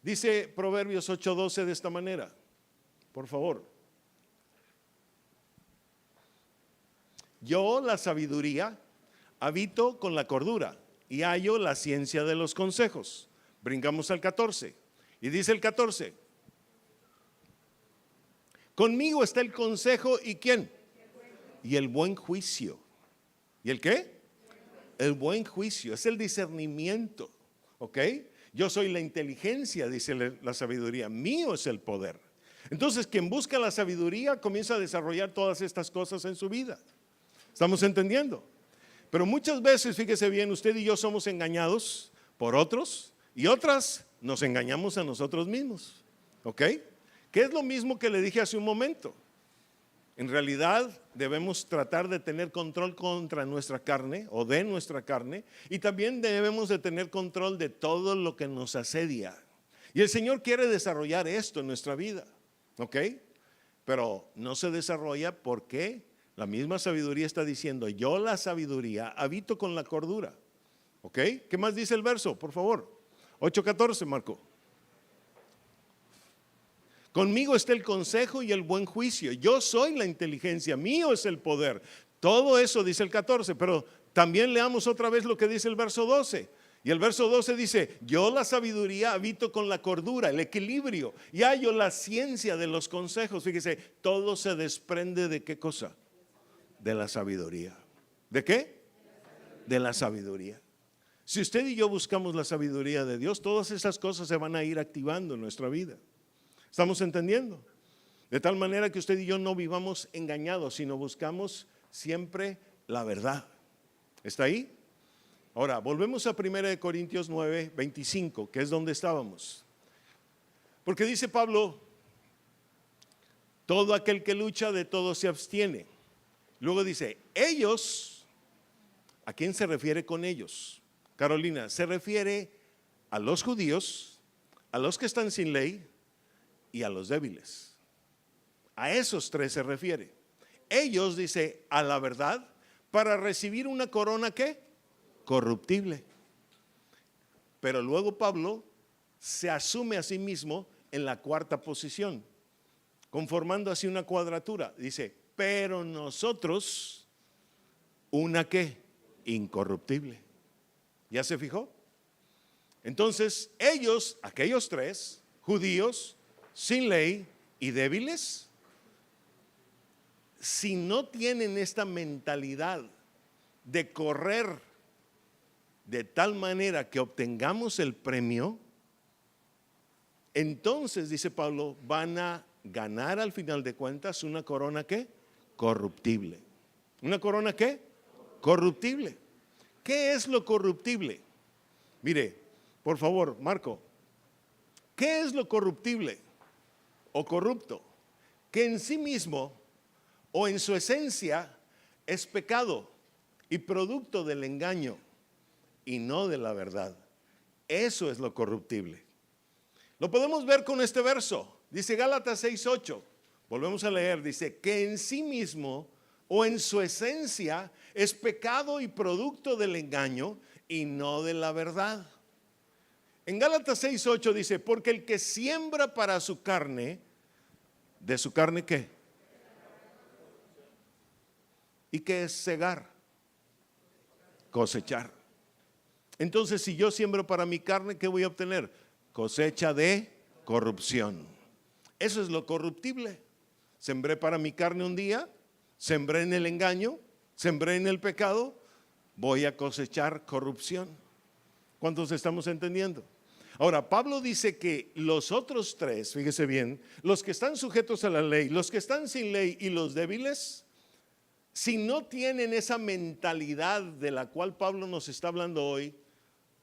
Dice Proverbios 8:12 de esta manera, por favor. Yo, la sabiduría, habito con la cordura y hallo la ciencia de los consejos. Brincamos al 14. Y dice el 14. Conmigo está el consejo y ¿quién? Y el buen juicio. ¿Y el qué? El buen juicio, es el discernimiento. ¿Ok? Yo soy la inteligencia, dice la sabiduría. Mío es el poder. Entonces, quien busca la sabiduría comienza a desarrollar todas estas cosas en su vida. ¿Estamos entendiendo? Pero muchas veces, fíjese bien, usted y yo somos engañados por otros y otras nos engañamos a nosotros mismos. ¿Ok? Que es lo mismo que le dije hace un momento. En realidad debemos tratar de tener control contra nuestra carne o de nuestra carne, y también debemos de tener control de todo lo que nos asedia. Y el Señor quiere desarrollar esto en nuestra vida. ¿Ok? Pero no se desarrolla porque la misma sabiduría está diciendo, yo la sabiduría habito con la cordura. ¿Ok? ¿Qué más dice el verso? Por favor. 8:14, Marco. Conmigo está el consejo y el buen juicio. Yo soy la inteligencia, mío es el poder. Todo eso dice el 14, pero también leamos otra vez lo que dice el verso 12. Y el verso 12 dice, yo la sabiduría habito con la cordura, el equilibrio, y hallo la ciencia de los consejos. Fíjese, todo se desprende de ¿qué cosa? De la sabiduría. ¿De qué? De la sabiduría. Si usted y yo buscamos la sabiduría de Dios, todas esas cosas se van a ir activando en nuestra vida. ¿Estamos entendiendo? De tal manera que usted y yo no vivamos engañados, sino buscamos siempre la verdad. ¿Está ahí? Ahora, volvemos a 1 Corintios 9, 25, que es donde estábamos. Porque dice Pablo, todo aquel que lucha de todo se abstiene. Luego dice, ellos, ¿a quién se refiere con ellos? Carolina, se refiere a los judíos, a los que están sin ley y a los débiles. A esos tres se refiere. Ellos, dice, a la verdad, para recibir una corona, ¿qué? Corruptible. Pero luego Pablo se asume a sí mismo en la cuarta posición, conformando así una cuadratura. Dice, pero nosotros, ¿una qué? Incorruptible. ¿Ya se fijó? Entonces, ellos, aquellos tres, judíos, sin ley y débiles, si no tienen esta mentalidad de correr de tal manera que obtengamos el premio, entonces, dice Pablo, van a ganar al final de cuentas una corona ¿qué? Corruptible. ¿Una corona qué? Corruptible. ¿Qué es lo corruptible? Mire, por favor, Marco, ¿qué es lo corruptible o corrupto? Que en sí mismo o en su esencia es pecado y producto del engaño y no de la verdad. Eso es lo corruptible. Lo podemos ver con este verso. Dice Gálatas 6:8. Volvemos a leer. Dice que en sí mismo o en su esencia es pecado y producto del engaño y no de la verdad. En Gálatas 6:8 dice, porque el que siembra para su carne, ¿de su carne qué? ¿Y qué es segar? Cosechar. Entonces, si yo siembro para mi carne, ¿qué voy a obtener? Cosecha de corrupción. Eso es lo corruptible. Sembré para mi carne un día, sembré en el engaño, sembré en el pecado, voy a cosechar corrupción. ¿Cuántos estamos entendiendo? Ahora, Pablo dice que los otros tres, fíjese bien, los que están sujetos a la ley, los que están sin ley y los débiles, si no tienen esa mentalidad de la cual Pablo nos está hablando hoy,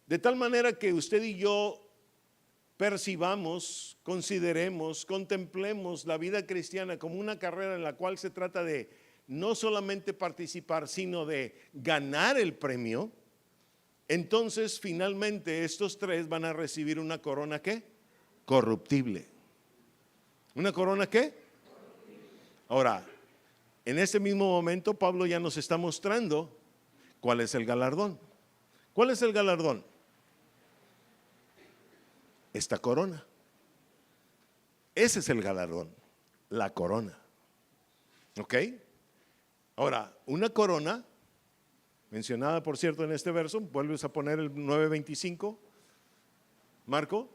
de tal manera que usted y yo percibamos, consideremos, contemplemos la vida cristiana como una carrera en la cual se trata de no solamente participar, sino de ganar el premio, entonces finalmente estos tres van a recibir una corona ¿qué? Corruptible. ¿Una corona qué? Ahora, en este mismo momento Pablo ya nos está mostrando cuál es el galardón. ¿Cuál es el galardón? Esta corona. Ese es el galardón, la corona. ¿Ok? Ahora, una corona, mencionada por cierto en este verso, vuelves a poner el 9:25, Marco.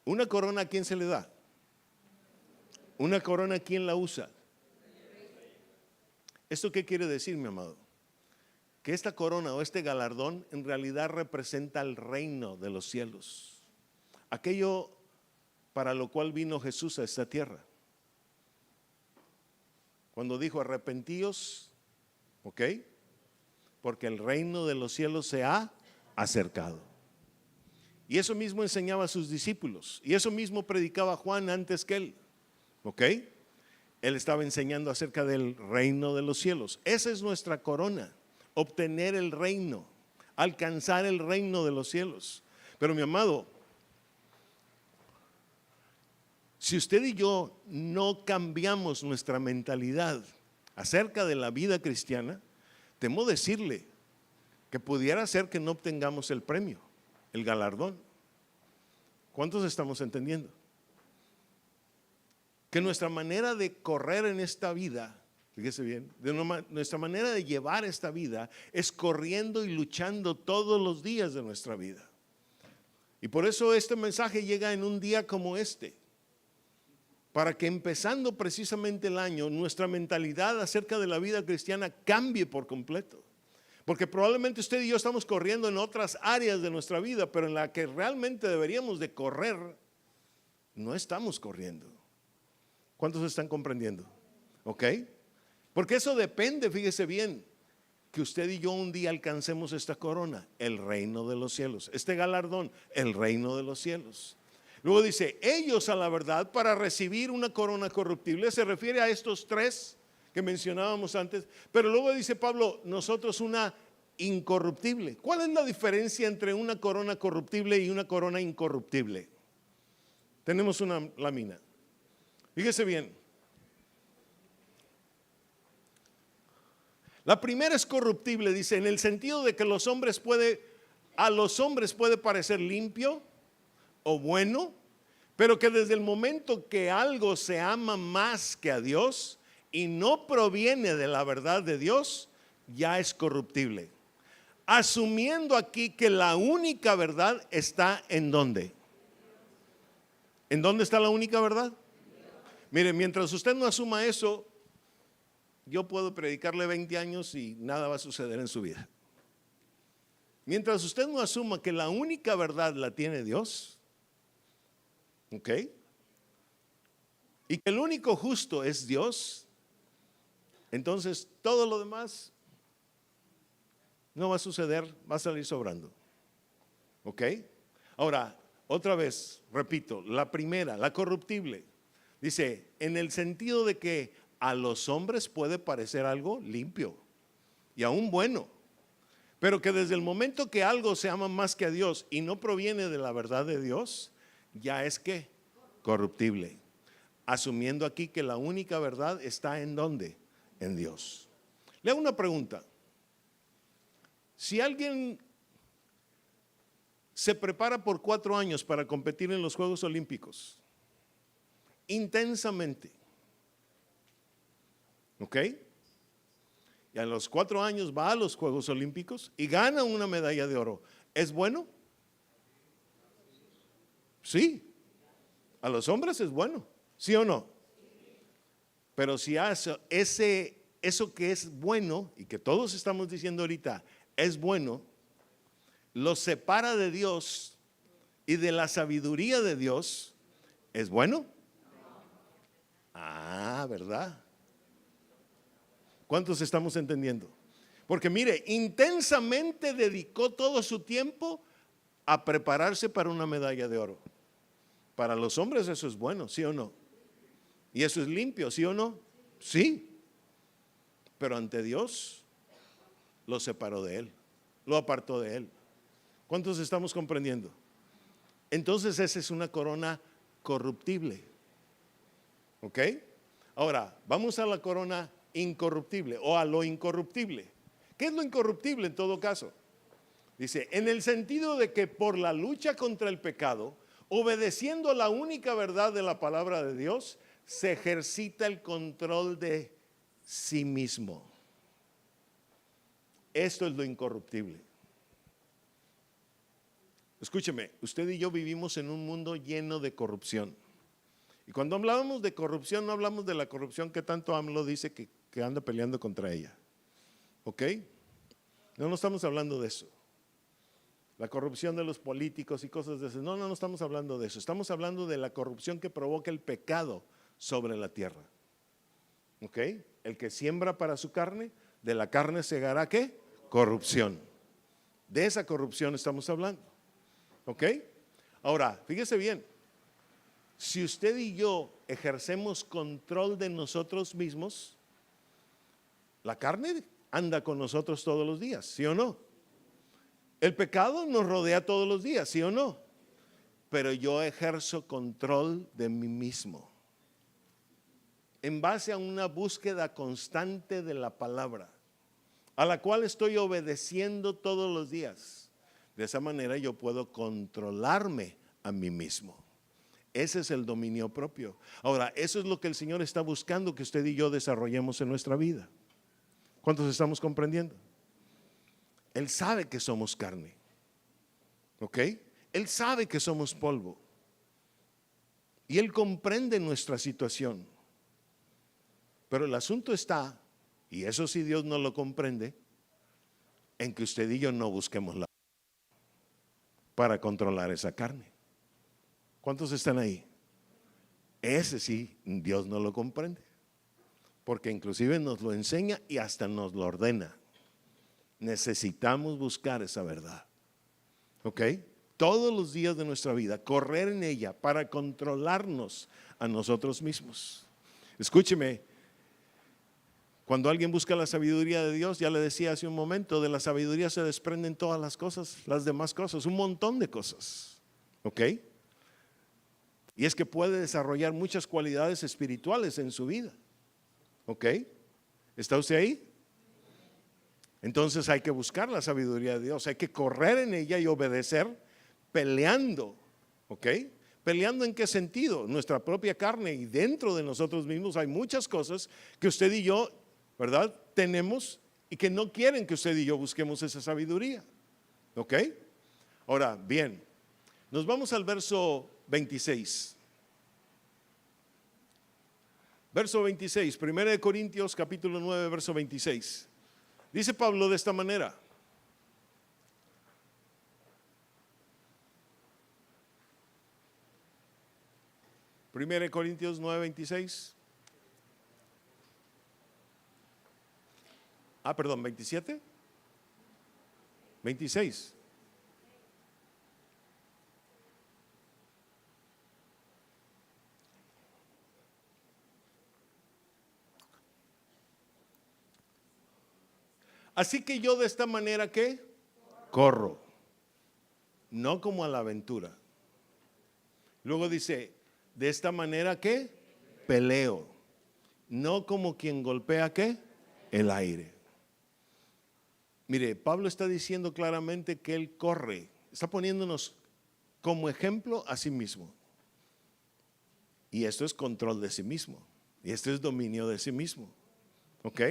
Una corona, ¿a quién se le da? Una corona, ¿a quién la usa? ¿Esto qué quiere decir, mi amado? Que esta corona o este galardón en realidad representa el reino de los cielos. Aquello para lo cual vino Jesús a esta tierra. Cuando dijo arrepentíos, ¿ok? Porque el reino de los cielos se ha acercado. Y eso mismo enseñaba a sus discípulos. Y eso mismo predicaba Juan antes que él. ¿Ok? Él estaba enseñando acerca del reino de los cielos. Esa es nuestra corona. Obtener el reino. Alcanzar el reino de los cielos. Pero mi amado, si usted y yo no cambiamos nuestra mentalidad acerca de la vida cristiana, temo decirle que pudiera ser que no obtengamos el premio, el galardón. ¿Cuántos estamos entendiendo? Que nuestra manera de correr en esta vida, fíjese bien, nuestra manera de llevar esta vida es corriendo y luchando todos los días de nuestra vida. Y por eso este mensaje llega en un día como este, para que empezando precisamente el año, nuestra mentalidad acerca de la vida cristiana cambie por completo. Porque probablemente usted y yo estamos corriendo en otras áreas de nuestra vida, pero en la que realmente deberíamos de correr, no estamos corriendo. ¿Cuántos están comprendiendo? ¿Ok? Porque eso depende, fíjese bien, que usted y yo un día alcancemos esta corona, el reino de los cielos, este galardón, el reino de los cielos. Luego dice, ellos a la verdad para recibir una corona corruptible, se refiere a estos tres que mencionábamos antes, pero luego dice Pablo, nosotros una incorruptible. ¿Cuál es la diferencia entre una corona corruptible y una corona incorruptible? Tenemos una lámina. Fíjese bien. La primera es corruptible, dice, en el sentido de que a los hombres puede parecer limpio o bueno, pero que desde el momento que algo se ama más que a Dios y no proviene de la verdad de Dios, ya es corruptible. Asumiendo aquí que la única verdad está ¿en dónde? ¿En dónde está la única verdad? Mire, mientras usted no asuma eso, yo puedo predicarle 20 años y nada va a suceder en su vida. Mientras usted no asuma que la única verdad la tiene Dios, ¿ok? Y que el único justo es Dios, entonces todo lo demás no va a suceder, va a salir sobrando. ¿Ok? Ahora, otra vez, repito, la primera, la corruptible, dice, en el sentido de que a los hombres puede parecer algo limpio y aún bueno, pero que desde el momento que algo se ama más que a Dios y no proviene de la verdad de Dios, ya es que corruptible. Asumiendo aquí que la única verdad está ¿en dónde? En Dios. Le hago una pregunta. Si alguien se prepara por 4 años para competir en los Juegos Olímpicos, intensamente, ¿ok? Y a los 4 años va a los Juegos Olímpicos y gana una medalla de oro. ¿Es bueno? Sí. A los hombres es bueno, ¿sí o no? Pero si hace eso que es bueno y que todos estamos diciendo ahorita es bueno, lo separa de Dios y de la sabiduría de Dios, ¿es bueno? Ah, ¿verdad? ¿Cuántos estamos entendiendo? Porque mire, intensamente dedicó todo su tiempo a prepararse para una medalla de oro. Para los hombres eso es bueno, ¿sí o no? Y eso es limpio, ¿sí o no? Sí. Pero ante Dios lo separó de él, lo apartó de él. ¿Cuántos estamos comprendiendo? Entonces esa es una corona corruptible. ¿Ok? Ahora, vamos a la corona incorruptible o a lo incorruptible. ¿Qué es lo incorruptible en todo caso? Dice, en el sentido de que por la lucha contra el pecado, obedeciendo la única verdad de la palabra de Dios, se ejercita el control de sí mismo. Esto es lo incorruptible. Escúcheme, usted y yo vivimos en un mundo lleno de corrupción. Y cuando hablamos de corrupción, no hablamos de la corrupción que tanto AMLO dice que anda peleando contra ella. ¿Ok? No estamos hablando de eso. La corrupción de los políticos y cosas de eso. No estamos hablando de eso. Estamos hablando de la corrupción que provoca el pecado sobre la tierra. ¿Ok? El que siembra para su carne, de la carne segará ¿qué? Corrupción. De esa corrupción estamos hablando. ¿Ok? Ahora, fíjese bien. Si usted y yo ejercemos control de nosotros mismos, la carne anda con nosotros todos los días, ¿sí o no? El pecado nos rodea todos los días, ¿sí o no? Pero yo ejerzo control de mí mismo en base a una búsqueda constante de la palabra, a la cual estoy obedeciendo todos los días. De esa manera yo puedo controlarme a mí mismo. Ese es el dominio propio. Ahora, eso es lo que el Señor está buscando que usted y yo desarrollemos en nuestra vida. ¿Cuántos estamos comprendiendo? Él sabe que somos carne. ¿Ok? Él sabe que somos polvo. Y Él comprende nuestra situación. Pero el asunto está, y eso sí Dios no lo comprende, en que usted y yo no busquemos la para controlar esa carne. ¿Cuántos están ahí? Ese sí, Dios no lo comprende. Porque inclusive nos lo enseña y hasta nos lo ordena. Necesitamos buscar esa verdad. ¿Ok? Todos los días de nuestra vida, correr en ella para controlarnos a nosotros mismos. Escúcheme, cuando alguien busca la sabiduría de Dios, ya le decía hace un momento, de la sabiduría se desprenden todas las cosas, las demás cosas, un montón de cosas. ¿Ok? Y es que puede desarrollar muchas cualidades espirituales en su vida. ¿Ok? ¿Está usted ahí? Entonces hay que buscar la sabiduría de Dios, hay que correr en ella y obedecer peleando. ¿Ok? ¿Peleando en qué sentido? Nuestra propia carne, y dentro de nosotros mismos hay muchas cosas que usted y yo, ¿verdad?, tenemos y que no quieren que usted y yo busquemos esa sabiduría. ¿Ok? Ahora, bien, nos vamos al verso 26. Verso 26, 1 Corintios capítulo 9, verso 26. Dice Pablo de esta manera: Primera de Corintios 9, 26. Perdón, 27. 26. Así que yo de esta manera, ¿qué? Corro, no como a la aventura. Luego dice, de esta manera, ¿qué? Peleo, no como quien golpea, ¿qué? El aire. Mire, Pablo está diciendo claramente que él corre, está poniéndonos como ejemplo a sí mismo. Y esto es control de sí mismo, y esto es dominio de sí mismo. ¿Ok?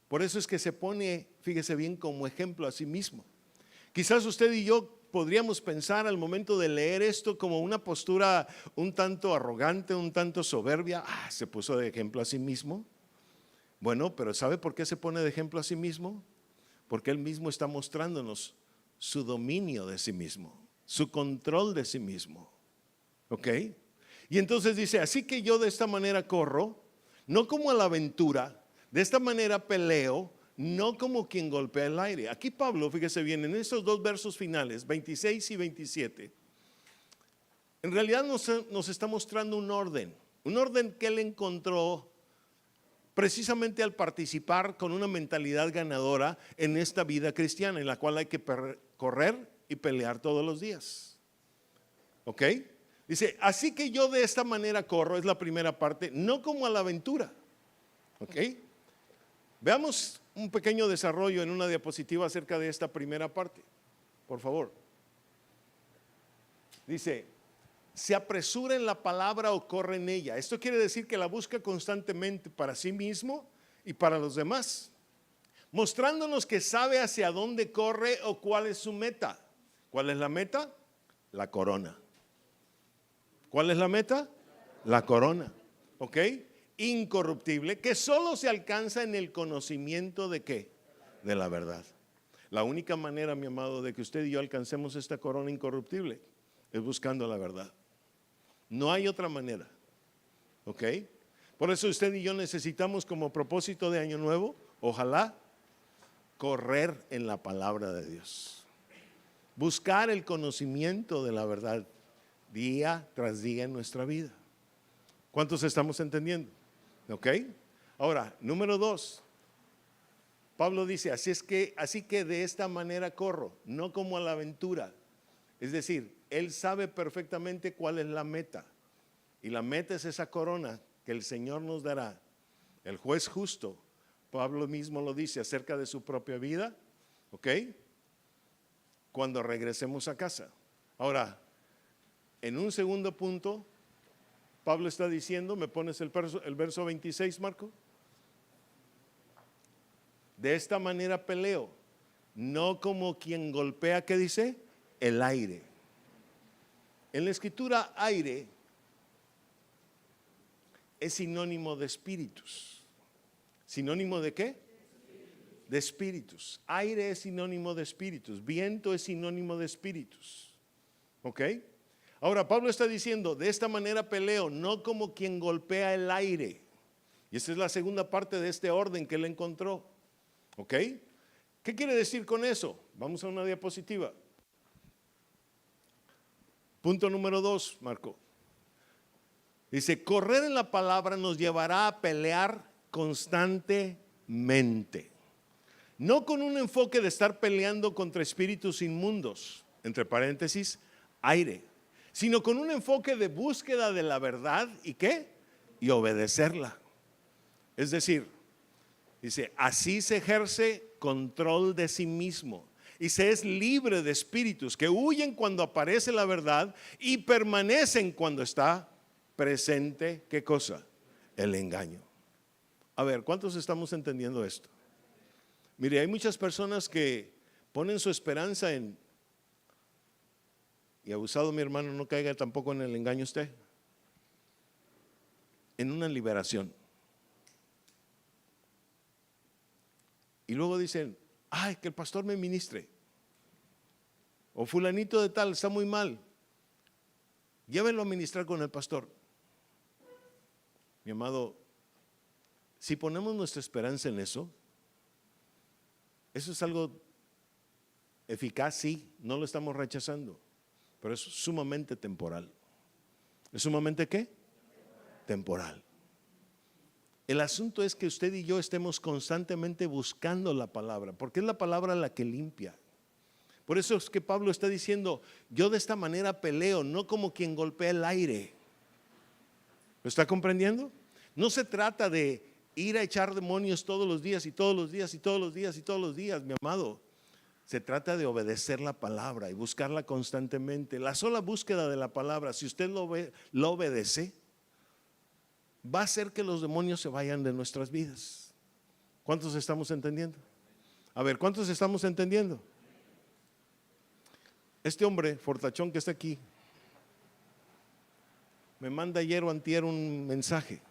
Por eso es que se pone, fíjese bien, como ejemplo a sí mismo. Quizás usted y yo podríamos pensar al momento de leer esto como una postura un tanto arrogante, un tanto soberbia. Se puso de ejemplo a sí mismo. Bueno, pero ¿sabe por qué se pone de ejemplo a sí mismo? Porque él mismo está mostrándonos su dominio de sí mismo, su control de sí mismo. ¿Ok? Y entonces dice, así que yo de esta manera corro, no como a la aventura. De esta manera peleo, no como quien golpea el aire. Aquí Pablo, fíjese bien, en estos dos versos finales, 26 y 27, en realidad nos está mostrando un orden que él encontró precisamente al participar con una mentalidad ganadora en esta vida cristiana, en la cual hay que correr y pelear todos los días. ¿Ok? Dice, así que yo de esta manera corro, es la primera parte, no como a la aventura. ¿Ok? Veamos un pequeño desarrollo en una diapositiva acerca de esta primera parte, por favor. Dice, se apresura en la palabra o corre en ella. Esto quiere decir que la busca constantemente para sí mismo y para los demás, mostrándonos que sabe hacia dónde corre o cuál es su meta. ¿Cuál es la meta? La corona. ¿Cuál es la meta? La corona. ¿Ok? Incorruptible, que solo se alcanza en el conocimiento de ¿qué? De la verdad. La única manera, mi amado, de que usted y yo alcancemos esta corona incorruptible es buscando la verdad. No hay otra manera. ¿Ok? Por eso usted y yo necesitamos como propósito de año nuevo, ojalá, correr en la palabra de Dios. Buscar el conocimiento de la verdad día tras día en nuestra vida. ¿Cuántos estamos entendiendo? ¿Ok? Ahora, número 2. Pablo dice, así que de esta manera corro, no como a la aventura. Es decir, él sabe perfectamente cuál es la meta. Y la meta es esa corona que el Señor nos dará. El juez justo, Pablo mismo lo dice acerca de su propia vida. ¿Ok? Cuando regresemos a casa. Ahora, en un segundo punto, Pablo está diciendo, ¿me pones el verso 26, Marco? De esta manera peleo, no como quien golpea, ¿qué dice? El aire. En la escritura, aire es sinónimo de espíritus. ¿Sinónimo de qué? De espíritus. Aire es sinónimo de espíritus. Viento es sinónimo de espíritus. ¿Ok? Ahora, Pablo está diciendo, de esta manera peleo, no como quien golpea el aire. Y esta es la segunda parte de este orden que él encontró. ¿Ok? ¿Qué quiere decir con eso? Vamos a una diapositiva. Punto número 2, Marco. Dice, correr en la palabra nos llevará a pelear constantemente. No con un enfoque de estar peleando contra espíritus inmundos, entre paréntesis, aire, sino con un enfoque de búsqueda de la verdad y ¿qué? Y obedecerla. Es decir, dice, así se ejerce control de sí mismo y se es libre de espíritus que huyen cuando aparece la verdad y permanecen cuando está presente, ¿qué cosa? El engaño. A ver, ¿cuántos estamos entendiendo esto? Mire, hay muchas personas que ponen su esperanza en, y abusado mi hermano, no caiga tampoco en el engaño usted, en una liberación. Y luego dicen, ay, que el pastor me ministre. O fulanito de tal está muy mal, llévenlo a ministrar con el pastor. Mi amado, si ponemos nuestra esperanza en eso es algo eficaz, sí, no lo estamos rechazando, pero es sumamente temporal. ¿Es sumamente qué? Temporal. El asunto es que usted y yo estemos constantemente buscando la palabra, porque es la palabra la que limpia. Por eso es que Pablo está diciendo, yo de esta manera peleo, no como quien golpea el aire. ¿Lo está comprendiendo? No se trata de ir a echar demonios todos los días y todos los días y todos los días y todos los días, mi amado. Se trata de obedecer la palabra y buscarla constantemente. La sola búsqueda de la palabra, si usted lo obedece, va a hacer que los demonios se vayan de nuestras vidas. ¿Cuántos estamos entendiendo? A ver, ¿cuántos estamos entendiendo? Este hombre, fortachón que está aquí, me manda ayer o antier un mensaje.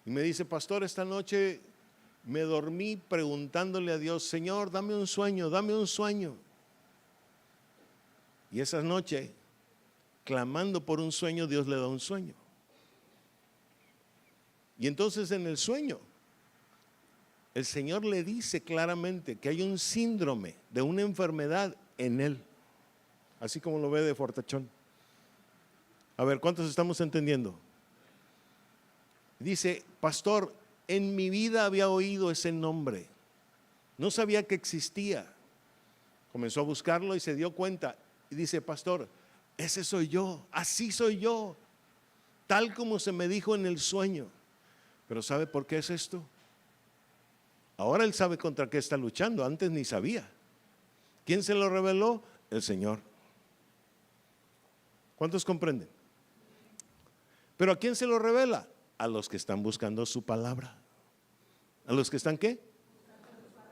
Y me dice, pastor, esta noche me dormí preguntándole a Dios, Señor, dame un sueño, dame un sueño. Y esa noche, clamando por un sueño, Dios le da un sueño. Y entonces en el sueño, el Señor le dice claramente que hay un síndrome de una enfermedad en él, así como lo ve de fortachón. A ver, ¿cuántos estamos entendiendo? Dice, pastor, en mi vida había oído ese nombre, no sabía que existía. Comenzó a buscarlo y se dio cuenta y dice, pastor, ese soy yo, así soy yo, tal como se me dijo en el sueño. Pero ¿sabe por qué es esto? Ahora él sabe contra qué está luchando, antes ni sabía. ¿Quién se lo reveló? El Señor. ¿Cuántos comprenden? ¿Pero a quién se lo revela? A los que están buscando su palabra. ¿A los que están qué?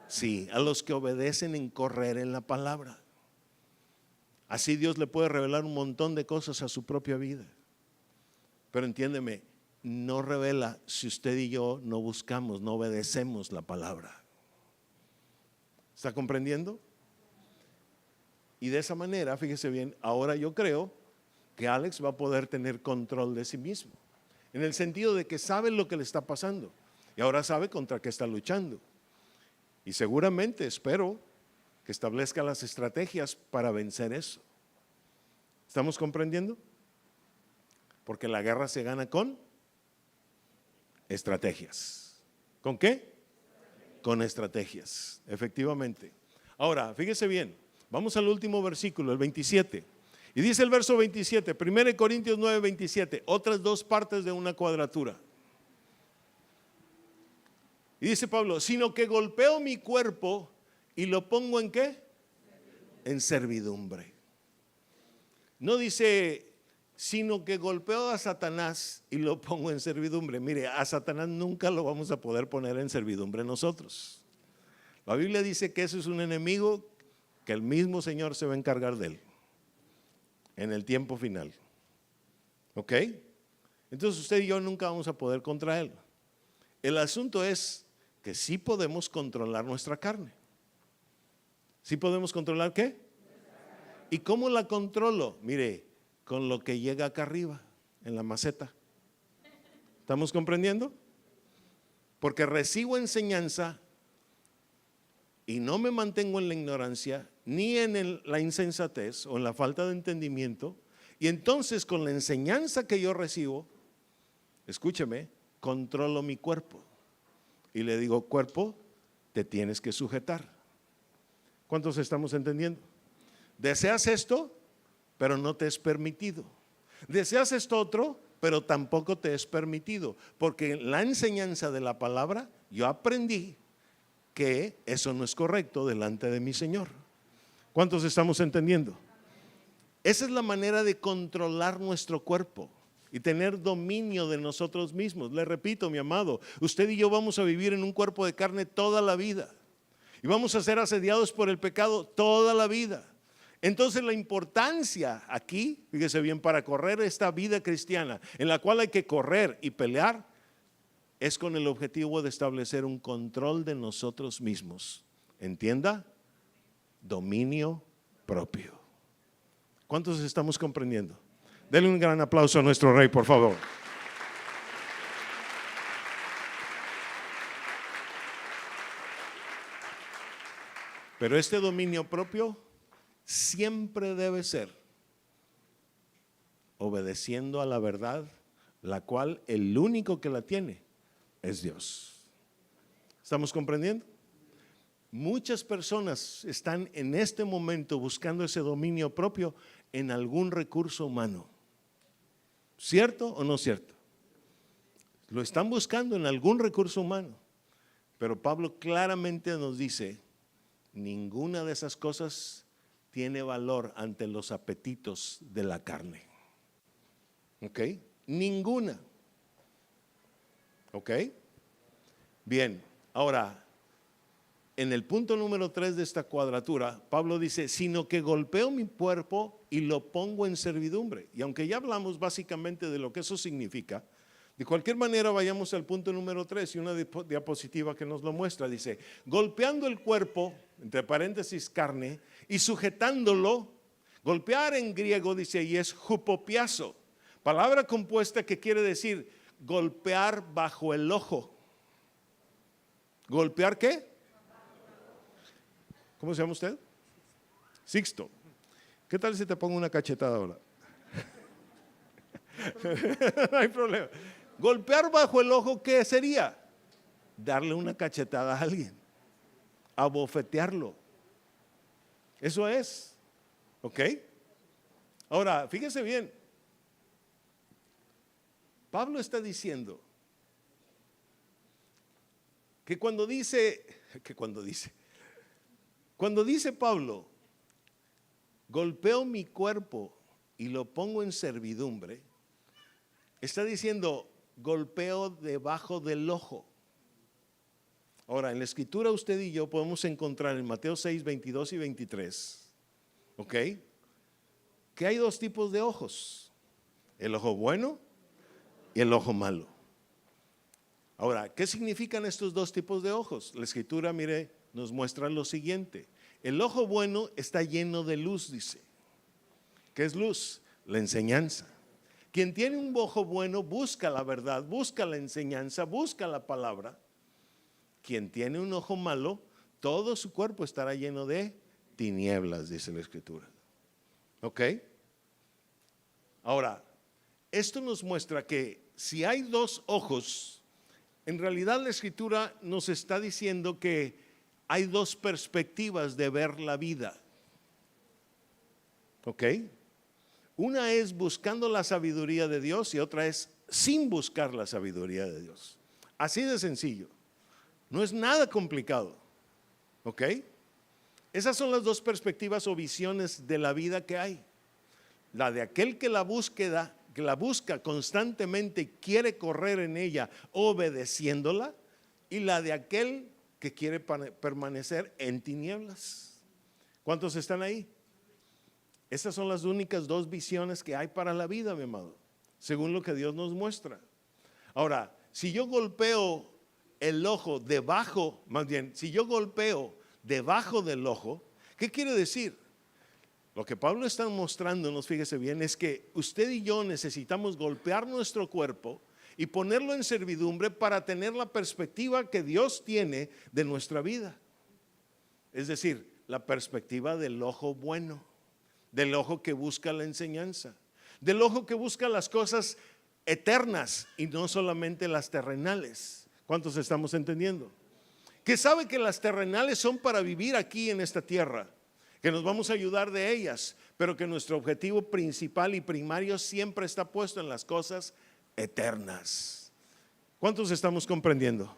Sí, a los que obedecen en correr en la palabra. Así Dios le puede revelar un montón de cosas a su propia vida. Pero entiéndeme, no revela si usted y yo no buscamos, no obedecemos la palabra. ¿Está comprendiendo? Y de esa manera, fíjese bien, ahora yo creo que Alex va a poder tener control de sí mismo. En el sentido de que sabe lo que le está pasando y ahora sabe contra qué está luchando. Y seguramente espero que establezca las estrategias para vencer eso. ¿Estamos comprendiendo? Porque la guerra se gana con estrategias. ¿Con qué? Con estrategias, efectivamente. Ahora, fíjese bien, vamos al último versículo, el 27. Y dice el verso 27, 1 Corintios 9, 27, otras dos partes de una cuadratura. Y dice Pablo, sino que golpeo mi cuerpo y lo pongo ¿en qué? En servidumbre. No dice, sino que golpeo a Satanás y lo pongo en servidumbre. Mire, a Satanás nunca lo vamos a poder poner en servidumbre nosotros. La Biblia dice que eso es un enemigo que el mismo Señor se va a encargar de él en el tiempo final. ¿Ok? Entonces usted y yo nunca vamos a poder contra él. El asunto es que sí podemos controlar nuestra carne. ¿Sí podemos controlar qué? ¿Y cómo la controlo? Mire, con lo que llega acá arriba, en la maceta. ¿Estamos comprendiendo? Porque recibo enseñanza y no me mantengo en la ignorancia, ni en la insensatez o en la falta de entendimiento, y entonces con la enseñanza que yo recibo, escúcheme, controlo mi cuerpo. Y le digo, cuerpo, te tienes que sujetar. ¿Cuántos estamos entendiendo? Deseas esto, pero no te es permitido. Deseas esto otro, pero tampoco te es permitido. Porque en la enseñanza de la palabra, yo aprendí que eso no es correcto delante de mi Señor. ¿Cuántos estamos entendiendo? Esa es la manera de controlar nuestro cuerpo y tener dominio de nosotros mismos. Le repito, mi amado, usted y yo vamos a vivir en un cuerpo de carne toda la vida y vamos a ser asediados por el pecado toda la vida. Entonces la importancia aquí, fíjese bien, para correr esta vida cristiana en la cual hay que correr y pelear, es con el objetivo de establecer un control de nosotros mismos. ¿Entienda? Dominio propio. ¿Cuántos estamos comprendiendo? Denle un gran aplauso a nuestro Rey, por favor. Pero este dominio propio siempre debe ser obedeciendo a la verdad, la cual el único que la tiene es Dios. ¿Estamos comprendiendo? Muchas personas están en este momento buscando ese dominio propio en algún recurso humano. ¿Cierto o no cierto? Lo están buscando en algún recurso humano. Pero Pablo claramente nos dice, ninguna de esas cosas tiene valor ante los apetitos de la carne. ¿Ok? Ninguna. ¿Ok? Bien, ahora, en el punto número 3 de esta cuadratura, Pablo dice, sino que golpeo mi cuerpo y lo pongo en servidumbre. Y aunque ya hablamos básicamente de lo que eso significa, de cualquier manera vayamos al punto número 3 y una diapositiva que nos lo muestra. Dice, golpeando el cuerpo, entre paréntesis carne, y sujetándolo. Golpear en griego dice, y es hupopiazo, palabra compuesta que quiere decir golpear bajo el ojo. ¿Golpear qué? ¿Cómo se llama usted? Sixto. ¿Qué tal si te pongo una cachetada ahora? No hay problema. Golpear bajo el ojo, ¿qué sería? Darle una cachetada a alguien, abofetearlo. Eso es. ¿Ok? Ahora, fíjese bien. Pablo está diciendo cuando dice Pablo, golpeo mi cuerpo y lo pongo en servidumbre, está diciendo, golpeo debajo del ojo. Ahora, en la escritura usted y yo podemos encontrar en Mateo 6, 22 y 23, ¿ok? Que hay dos tipos de ojos, el ojo bueno y el ojo malo. Ahora, ¿qué significan estos dos tipos de ojos? La escritura, mire, nos muestra lo siguiente. El ojo bueno está lleno de luz, dice. ¿Qué es luz? La enseñanza. Quien tiene un ojo bueno busca la verdad, busca la enseñanza, busca la palabra. Quien tiene un ojo malo, todo su cuerpo estará lleno de tinieblas, dice la escritura. ¿Ok? Ahora, esto nos muestra que si hay dos ojos, en realidad la escritura nos está diciendo que hay dos perspectivas de ver la vida. ¿Ok? Una es buscando la sabiduría de Dios y otra es sin buscar la sabiduría de Dios. Así de sencillo. No es nada complicado. ¿Ok? Esas son las dos perspectivas o visiones de la vida que hay. La de aquel que la busca constantemente y quiere correr en ella obedeciéndola, y la de aquel que quiere permanecer en tinieblas. ¿Cuántos están ahí? Esas son las únicas dos visiones que hay para la vida, mi amado, según lo que Dios nos muestra. Ahora, si yo golpeo el ojo debajo, más bien, si yo golpeo debajo del ojo, ¿qué quiere decir? Lo que Pablo está mostrándonos, fíjese bien, es que usted y yo necesitamos golpear nuestro cuerpo y ponerlo en servidumbre para tener la perspectiva que Dios tiene de nuestra vida. Es decir, la perspectiva del ojo bueno, del ojo que busca la enseñanza, del ojo que busca las cosas eternas y no solamente las terrenales. ¿Cuántos estamos entendiendo? Que sabe que las terrenales son para vivir aquí en esta tierra, que nos vamos a ayudar de ellas, pero que nuestro objetivo principal y primario siempre está puesto en las cosas eternas. ¿Cuántos estamos comprendiendo?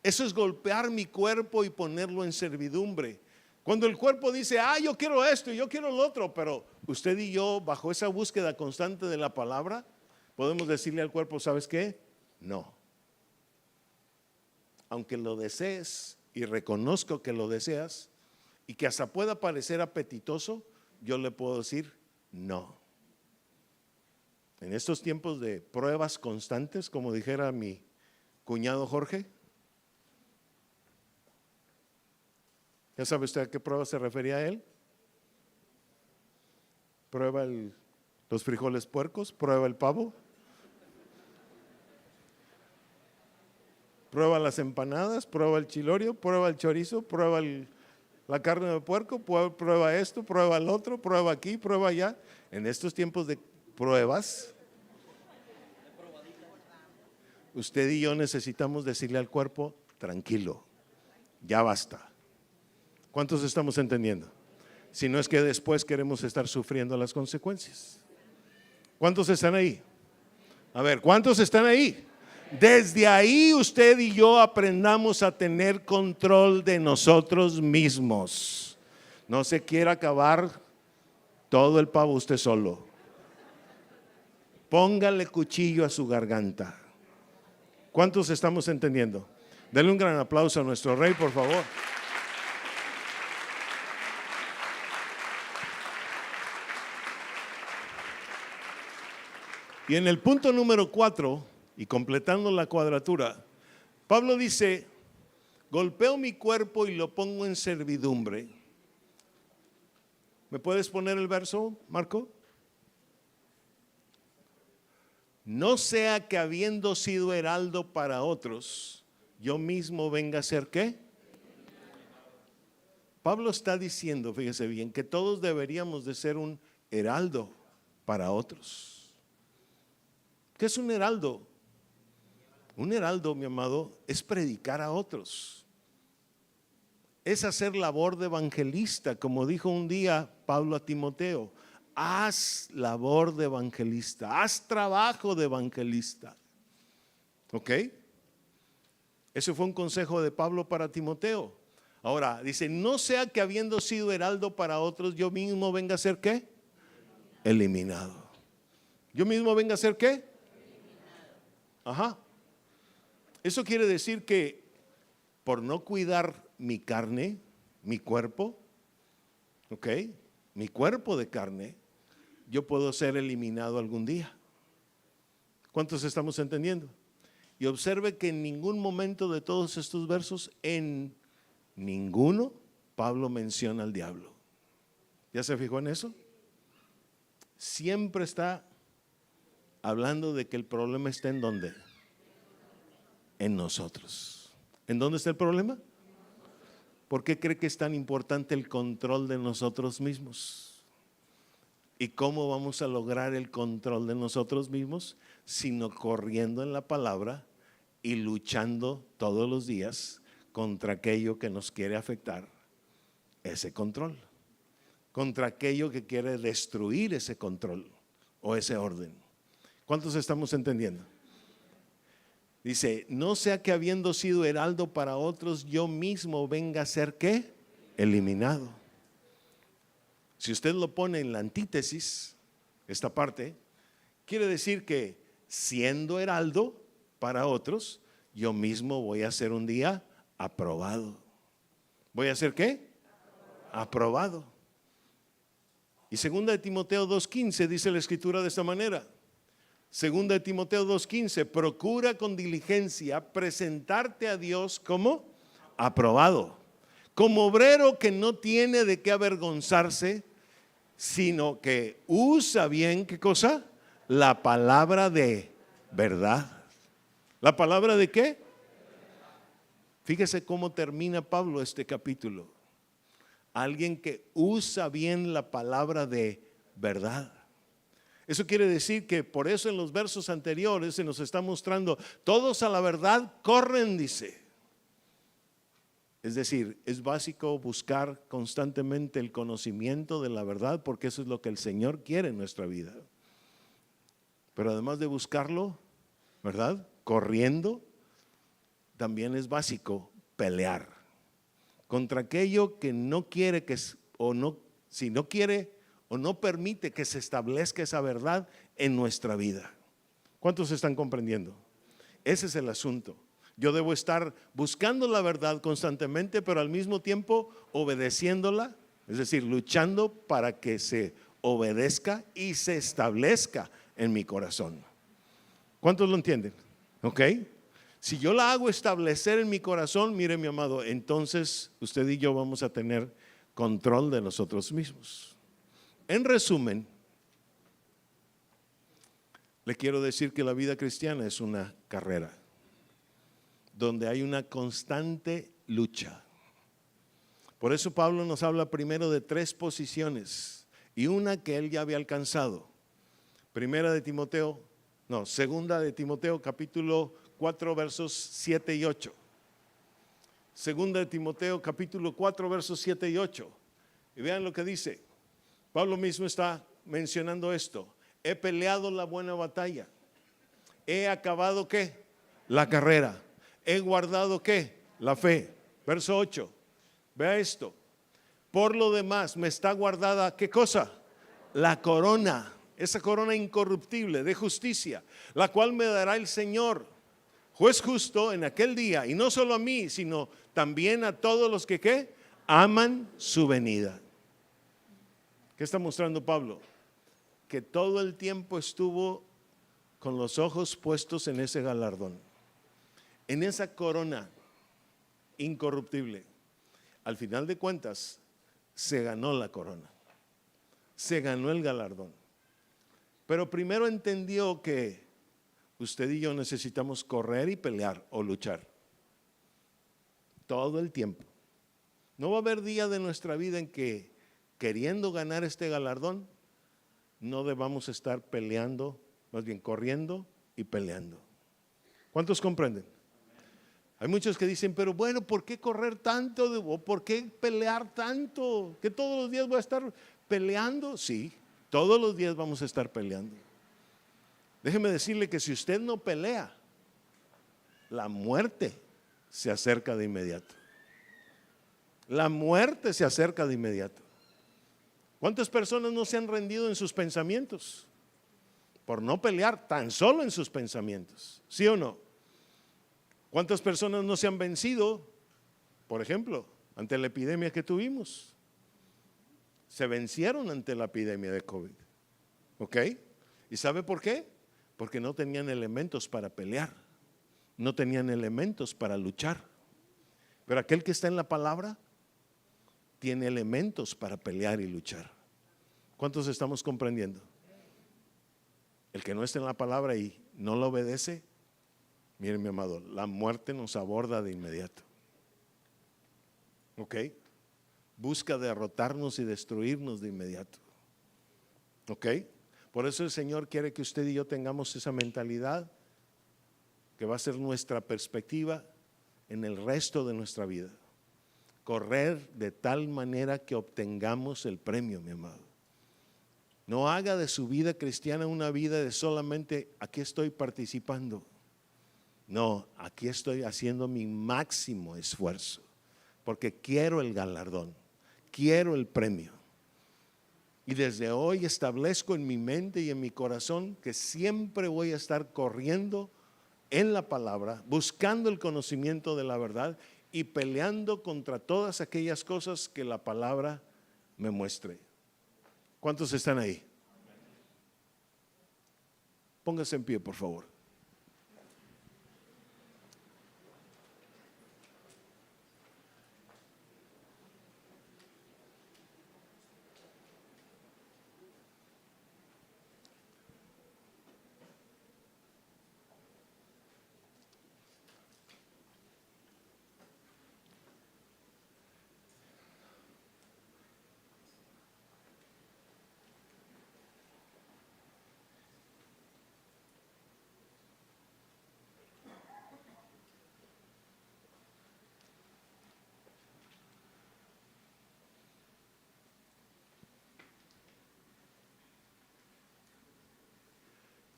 Eso es golpear mi cuerpo y ponerlo en servidumbre. Cuando el cuerpo dice, yo quiero esto y yo quiero lo otro, pero usted y yo, bajo esa búsqueda constante de la palabra, podemos decirle al cuerpo, ¿sabes qué? No. Aunque lo desees y reconozco que lo deseas y que hasta pueda parecer apetitoso, yo le puedo decir no. En estos tiempos de pruebas constantes, como dijera mi cuñado Jorge, ¿ya sabe usted a qué prueba se refería a él? Prueba los frijoles puercos, prueba el pavo, prueba las empanadas, prueba el chilorio, prueba el chorizo, prueba la carne de puerco, prueba esto, prueba el otro, prueba aquí, prueba allá. En estos tiempos de pruebas, usted y yo necesitamos decirle al cuerpo, tranquilo, ya basta. ¿Cuántos estamos entendiendo? Si no es que después queremos estar sufriendo las consecuencias. ¿Cuántos están ahí? A ver, ¿cuántos están ahí? Desde ahí usted y yo aprendamos a tener control de nosotros mismos. No se quiera acabar todo el pavo usted solo. Póngale cuchillo a su garganta. ¿Cuántos estamos entendiendo? Denle un gran aplauso a nuestro Rey, por favor. Y en el punto número 4, y completando la cuadratura, Pablo dice, golpeo mi cuerpo y lo pongo en servidumbre. ¿Me puedes poner el verso, Marco? No sea que habiendo sido heraldo para otros, yo mismo venga a ser ¿qué? Pablo está diciendo, fíjese bien, que todos deberíamos de ser un heraldo para otros. ¿Qué es un heraldo? Un heraldo, mi amado, es predicar a otros. Es hacer labor de evangelista, como dijo un día Pablo a Timoteo. Haz labor de evangelista, haz trabajo de evangelista. ¿Ok? Ese fue un consejo de Pablo para Timoteo. Ahora, dice, no sea que habiendo sido heraldo para otros, yo mismo venga a ser ¿qué? Eliminado. ¿Yo mismo venga a ser qué? Ajá. Eso quiere decir que por no cuidar mi carne, mi cuerpo, ¿ok? Mi cuerpo de carne, yo puedo ser eliminado algún día. ¿Cuántos estamos entendiendo? Y observe que en ningún momento de todos estos versos, en ninguno, Pablo menciona al diablo. ¿Ya se fijó en eso? Siempre está hablando de que el problema está en ¿dónde? En nosotros. ¿En dónde está el problema? ¿Por qué cree que es tan importante el control de nosotros mismos? ¿Y cómo vamos a lograr el control de nosotros mismos? Sino corriendo en la palabra y luchando todos los días contra aquello que nos quiere afectar ese control, contra aquello que quiere destruir ese control o ese orden. ¿Cuántos estamos entendiendo? Dice, no sea que habiendo sido heraldo para otros, yo mismo venga a ser ¿qué? Eliminado. Si usted lo pone en la antítesis, esta parte, quiere decir que siendo heraldo para otros, yo mismo voy a ser un día aprobado. ¿Voy a ser qué? Aprobado. Y segunda de Timoteo 2:15 dice la escritura de esta manera. Segunda de Timoteo 2:15, procura con diligencia presentarte a Dios como aprobado, como obrero que no tiene de qué avergonzarse, sino que usa bien, ¿qué cosa? La palabra de verdad. ¿La palabra de qué? Fíjese cómo termina Pablo este capítulo. Alguien que usa bien la palabra de verdad. Eso quiere decir que por eso en los versos anteriores se nos está mostrando, todos a la verdad corren, dice. Es decir, es básico buscar constantemente el conocimiento de la verdad, porque eso es lo que el Señor quiere en nuestra vida. Pero además de buscarlo, ¿verdad? Corriendo, también es básico pelear contra aquello que no quiere que, o no, si no quiere o no permite que se establezca esa verdad en nuestra vida. ¿Cuántos están comprendiendo? Ese es el asunto. Yo debo estar buscando la verdad constantemente, pero al mismo tiempo obedeciéndola, es decir, luchando para que se obedezca y se establezca en mi corazón. ¿Cuántos lo entienden? ¿Ok? Si yo la hago establecer en mi corazón, mire mi amado, entonces usted y yo vamos a tener control de nosotros mismos. En resumen, le quiero decir que la vida cristiana es una carrera donde hay una constante lucha. Por eso Pablo nos habla primero de 3 posiciones y una que él ya había alcanzado. Segunda de Timoteo capítulo 4 versos 7 y 8. Segunda de Timoteo capítulo 4 versos 7 y 8. Y vean lo que dice. Pablo mismo está mencionando esto. He peleado la buena batalla. He acabado ¿qué? La carrera. He guardado ¿qué? La fe. Verso 8. Vea esto. Por lo demás me está guardada ¿qué cosa? La corona. Esa corona incorruptible de justicia, la cual me dará el Señor, juez justo en aquel día, y no solo a mí, sino también a todos los que ¿qué? Aman su venida. ¿Qué está mostrando Pablo? Que todo el tiempo estuvo con los ojos puestos en ese galardón, en esa corona incorruptible. Al final de cuentas, se ganó la corona, se ganó el galardón. Pero primero entendió que usted y yo necesitamos correr y pelear o luchar todo el tiempo. No va a haber día de nuestra vida en que, queriendo ganar este galardón, no debamos estar peleando, más bien corriendo y peleando. ¿Cuántos comprenden? Hay muchos que dicen, pero bueno, ¿por qué correr tanto? ¿O por qué pelear tanto? ¿Que todos los días voy a estar peleando? Sí, todos los días vamos a estar peleando. Déjeme decirle que si usted no pelea, la muerte se acerca de inmediato. La muerte se acerca de inmediato. ¿Cuántas personas no se han rendido en sus pensamientos? Por no pelear tan solo en sus pensamientos, ¿sí o no? ¿Cuántas personas no se han vencido, por ejemplo, ante la epidemia que tuvimos? Se vencieron ante la epidemia de COVID. ¿Ok? ¿Y sabe por qué? Porque no tenían elementos para pelear, no tenían elementos para luchar. Pero aquel que está en la palabra tiene elementos para pelear y luchar. ¿Cuántos estamos comprendiendo? El que no está en la palabra y no la obedece, miren mi amado, la muerte nos aborda de inmediato. ¿Ok? Busca derrotarnos y destruirnos de inmediato. ¿Ok? Por eso el Señor quiere que usted y yo tengamos esa mentalidad que va a ser nuestra perspectiva en el resto de nuestra vida. Correr de tal manera que obtengamos el premio, mi amado. No haga de su vida cristiana una vida de solamente aquí estoy participando. No, aquí estoy haciendo mi máximo esfuerzo porque quiero el galardón, quiero el premio. Y desde hoy establezco en mi mente y en mi corazón que siempre voy a estar corriendo en la palabra, buscando el conocimiento de la verdad y peleando contra todas aquellas cosas que la palabra me muestre. ¿Cuántos están ahí? Póngase en pie, por favor.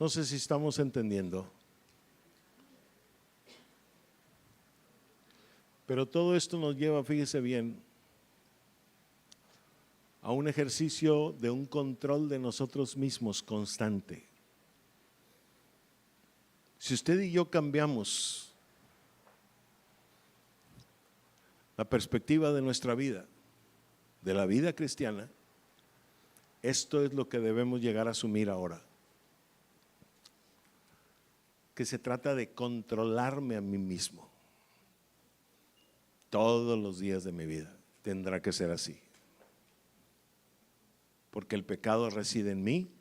No sé si estamos entendiendo. Pero todo esto nos lleva, fíjese bien, a un ejercicio de un control de nosotros mismos constante. Si usted y yo cambiamos la perspectiva de nuestra vida, de la vida cristiana, esto es lo que debemos llegar a asumir ahora. Que se trata de controlarme a mí mismo. Todos los días de mi vida tendrá que ser así. Porque el pecado reside en mí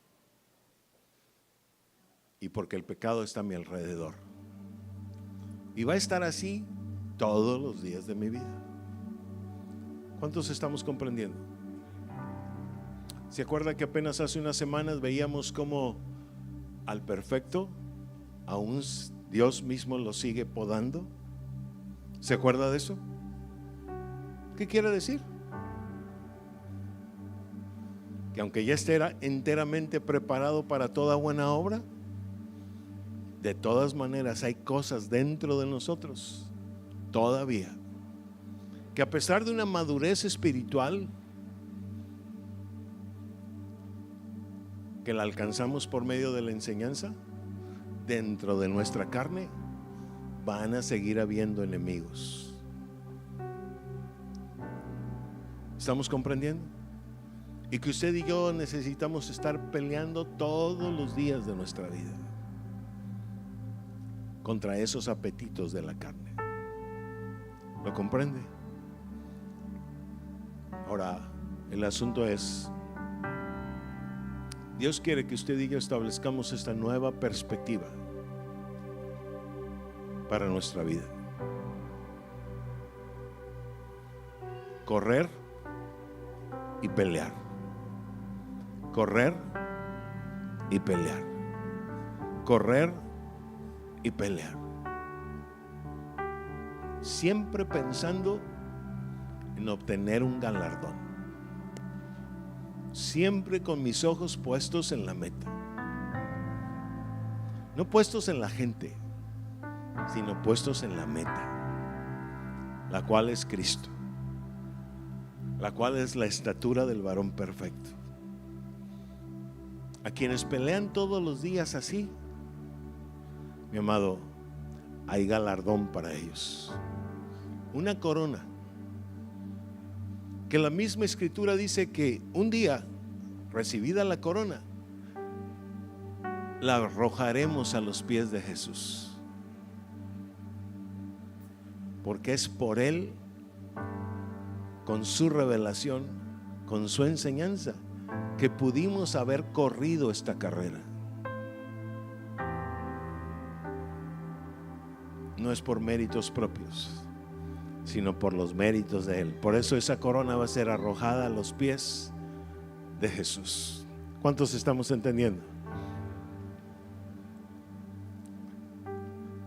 y porque el pecado está a mi alrededor. Y va a estar así todos los días de mi vida. ¿Cuántos estamos comprendiendo? ¿Se acuerda que apenas hace unas semanas veíamos cómo al perfecto aún Dios mismo lo sigue podando? ¿Se acuerda de eso? ¿Qué quiere decir? Que aunque ya esté enteramente preparado para toda buena obra, de todas maneras hay cosas dentro de nosotros todavía que a pesar de una madurez espiritual que la alcanzamos por medio de la enseñanza, dentro de nuestra carne van a seguir habiendo enemigos. ¿Estamos comprendiendo? Y que usted y yo necesitamos estar peleando todos los días de nuestra vida contra esos apetitos de la carne. ¿Lo comprende? Ahora, el asunto es, Dios quiere que usted y yo establezcamos esta nueva perspectiva para nuestra vida. Correr y pelear. Correr y pelear. Correr y pelear. Siempre pensando en obtener un galardón. Siempre con mis ojos puestos en la meta. No puestos en la gente, sino puestos en la meta, la cual es Cristo, la cual es la estatura del varón perfecto. A quienes pelean todos los días así, mi amado, hay galardón para ellos. Una corona que la misma escritura dice que un día, recibida la corona, la arrojaremos a los pies de Jesús, porque es por Él, con su revelación, con su enseñanza, que pudimos haber corrido esta carrera. No es por méritos propios, sino por los méritos de Él. Por eso esa corona va a ser arrojada a los pies de Jesús. ¿Cuántos estamos entendiendo?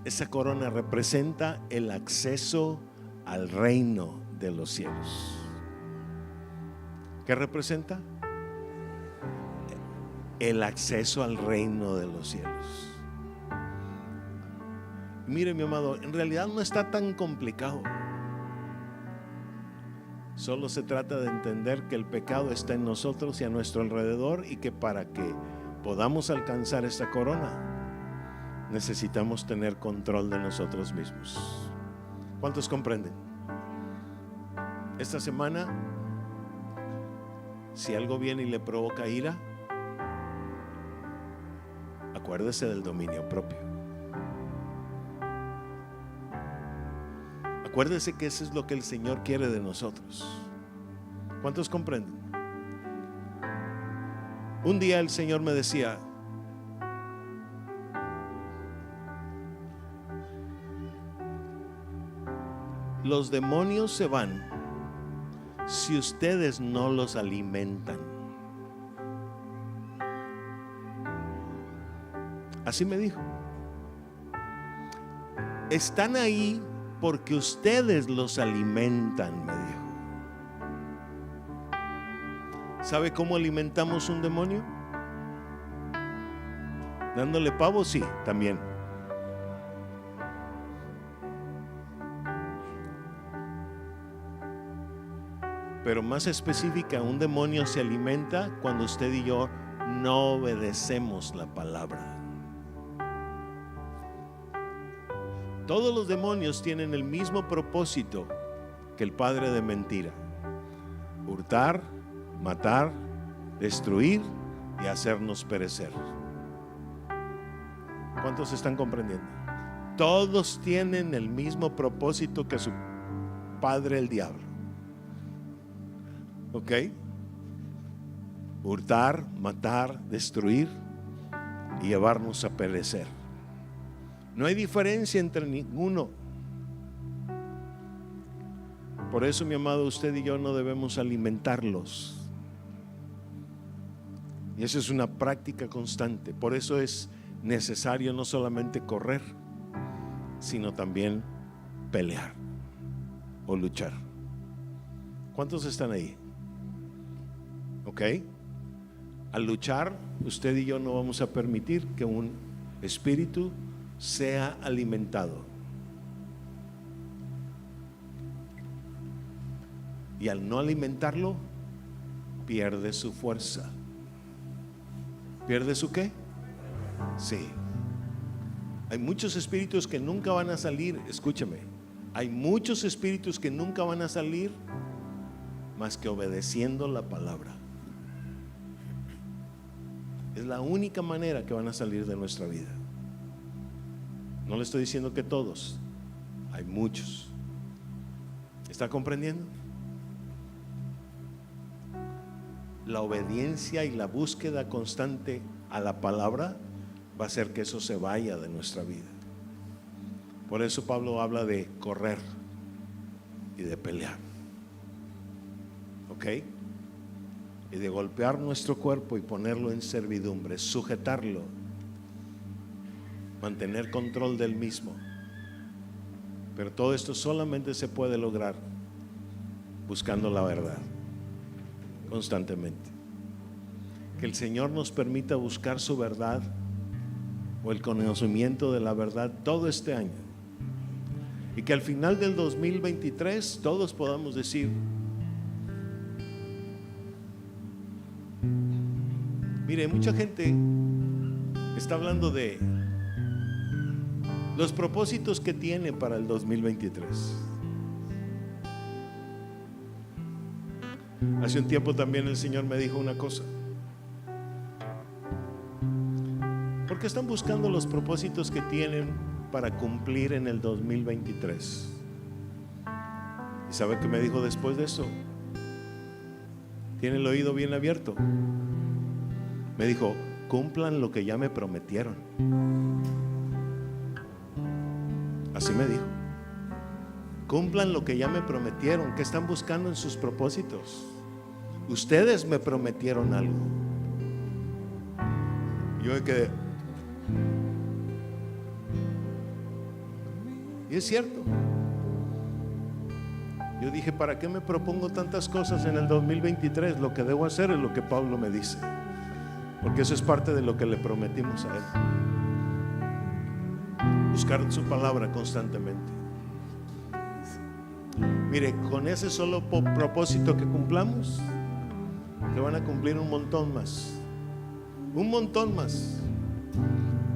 Esa corona representa el acceso al reino de los cielos. ¿Qué representa? El acceso al reino de los cielos. Mire, mi amado, en realidad no está tan complicado. Solo se trata de entender que el pecado está en nosotros y a nuestro alrededor, y que para que podamos alcanzar esta corona necesitamos tener control de nosotros mismos. ¿Cuántos comprenden? Esta semana, si algo viene y le provoca ira, acuérdese del dominio propio. Acuérdese que eso es lo que el Señor quiere de nosotros. ¿Cuántos comprenden? Un día el Señor me decía: los demonios se van si ustedes no los alimentan. Así me dijo. Están ahí porque ustedes los alimentan, me dijo. ¿Sabe cómo alimentamos un demonio? Dándole pavo, sí, también. Pero más específica, un demonio se alimenta cuando usted y yo no obedecemos la palabra. Todos los demonios tienen el mismo propósito que el padre de mentira: hurtar, matar, destruir y hacernos perecer. ¿Cuántos están comprendiendo? Todos tienen el mismo propósito que su padre, el diablo. ¿Ok? Hurtar, matar, destruir y llevarnos a perecer. No hay diferencia entre ninguno. Por eso, mi amado, usted y yo no debemos alimentarlos. Y esa es una práctica constante. Por eso es necesario no solamente correr, sino también pelear o luchar. ¿Cuántos están ahí? ¿Ok? Al luchar, usted y yo no vamos a permitir que un espíritu sea alimentado. Y al no alimentarlo, pierde su fuerza. ¿Pierde su qué? Sí. Hay muchos espíritus que nunca van a salir. Escúchame. Hay muchos espíritus que nunca van a salir más que obedeciendo la palabra. Es la única manera que van a salir de nuestra vida. No le estoy diciendo que todos, hay muchos. ¿Está comprendiendo? La obediencia y la búsqueda constante a la palabra va a hacer que eso se vaya de nuestra vida. Por eso Pablo habla de correr y de pelear. ¿Ok? Y de golpear nuestro cuerpo y ponerlo en servidumbre, sujetarlo, mantener control del mismo. Pero todo esto solamente se puede lograr buscando la verdad constantemente. Que el Señor nos permita buscar su verdad o el conocimiento de la verdad todo este año, y que al final del 2023 todos podamos decir: mire, mucha gente está hablando de los propósitos que tiene para el 2023. Hace un tiempo también el Señor me dijo una cosa: ¿por qué están buscando los propósitos que tienen para cumplir en el 2023? ¿Y sabe qué me dijo después de eso? ¿Tiene el oído bien abierto? Me dijo: cumplan lo que ya me prometieron. Así me dijo: cumplan lo que ya me prometieron. ¿Qué están buscando en sus propósitos? Ustedes me prometieron algo. Yo me quedé. Y es cierto. Yo dije: ¿para qué me propongo tantas cosas en el 2023? Lo que debo hacer es lo que Pablo me dice, porque eso es parte de lo que le prometimos a él. Buscar su palabra constantemente. Mire, con ese solo propósito que cumplamos, se van a cumplir un montón más. Un montón más.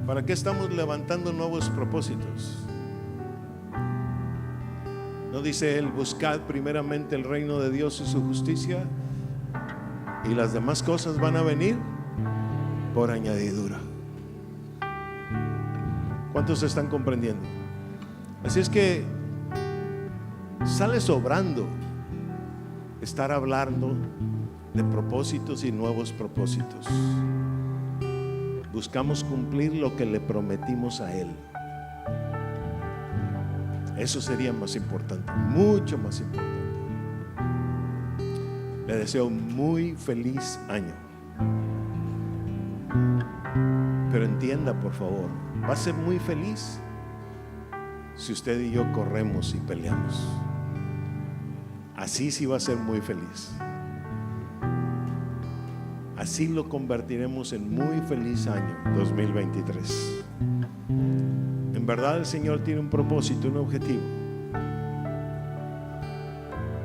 ¿Para qué estamos levantando nuevos propósitos? ¿No dice él: buscad primeramente el reino de Dios y su justicia, y las demás cosas van a venir por añadidura? ¿Cuántos están comprendiendo? Así es que sale sobrando estar hablando de propósitos y nuevos propósitos. Buscamos cumplir lo que le prometimos a él. Eso sería más importante, mucho más importante. Le deseo un muy feliz año. Pero entienda, por favor, va a ser muy feliz si usted y yo corremos y peleamos. Así sí va a ser muy feliz. así lo convertiremos en muy feliz año 2023. En verdad el Señor tiene un propósito, un objetivo.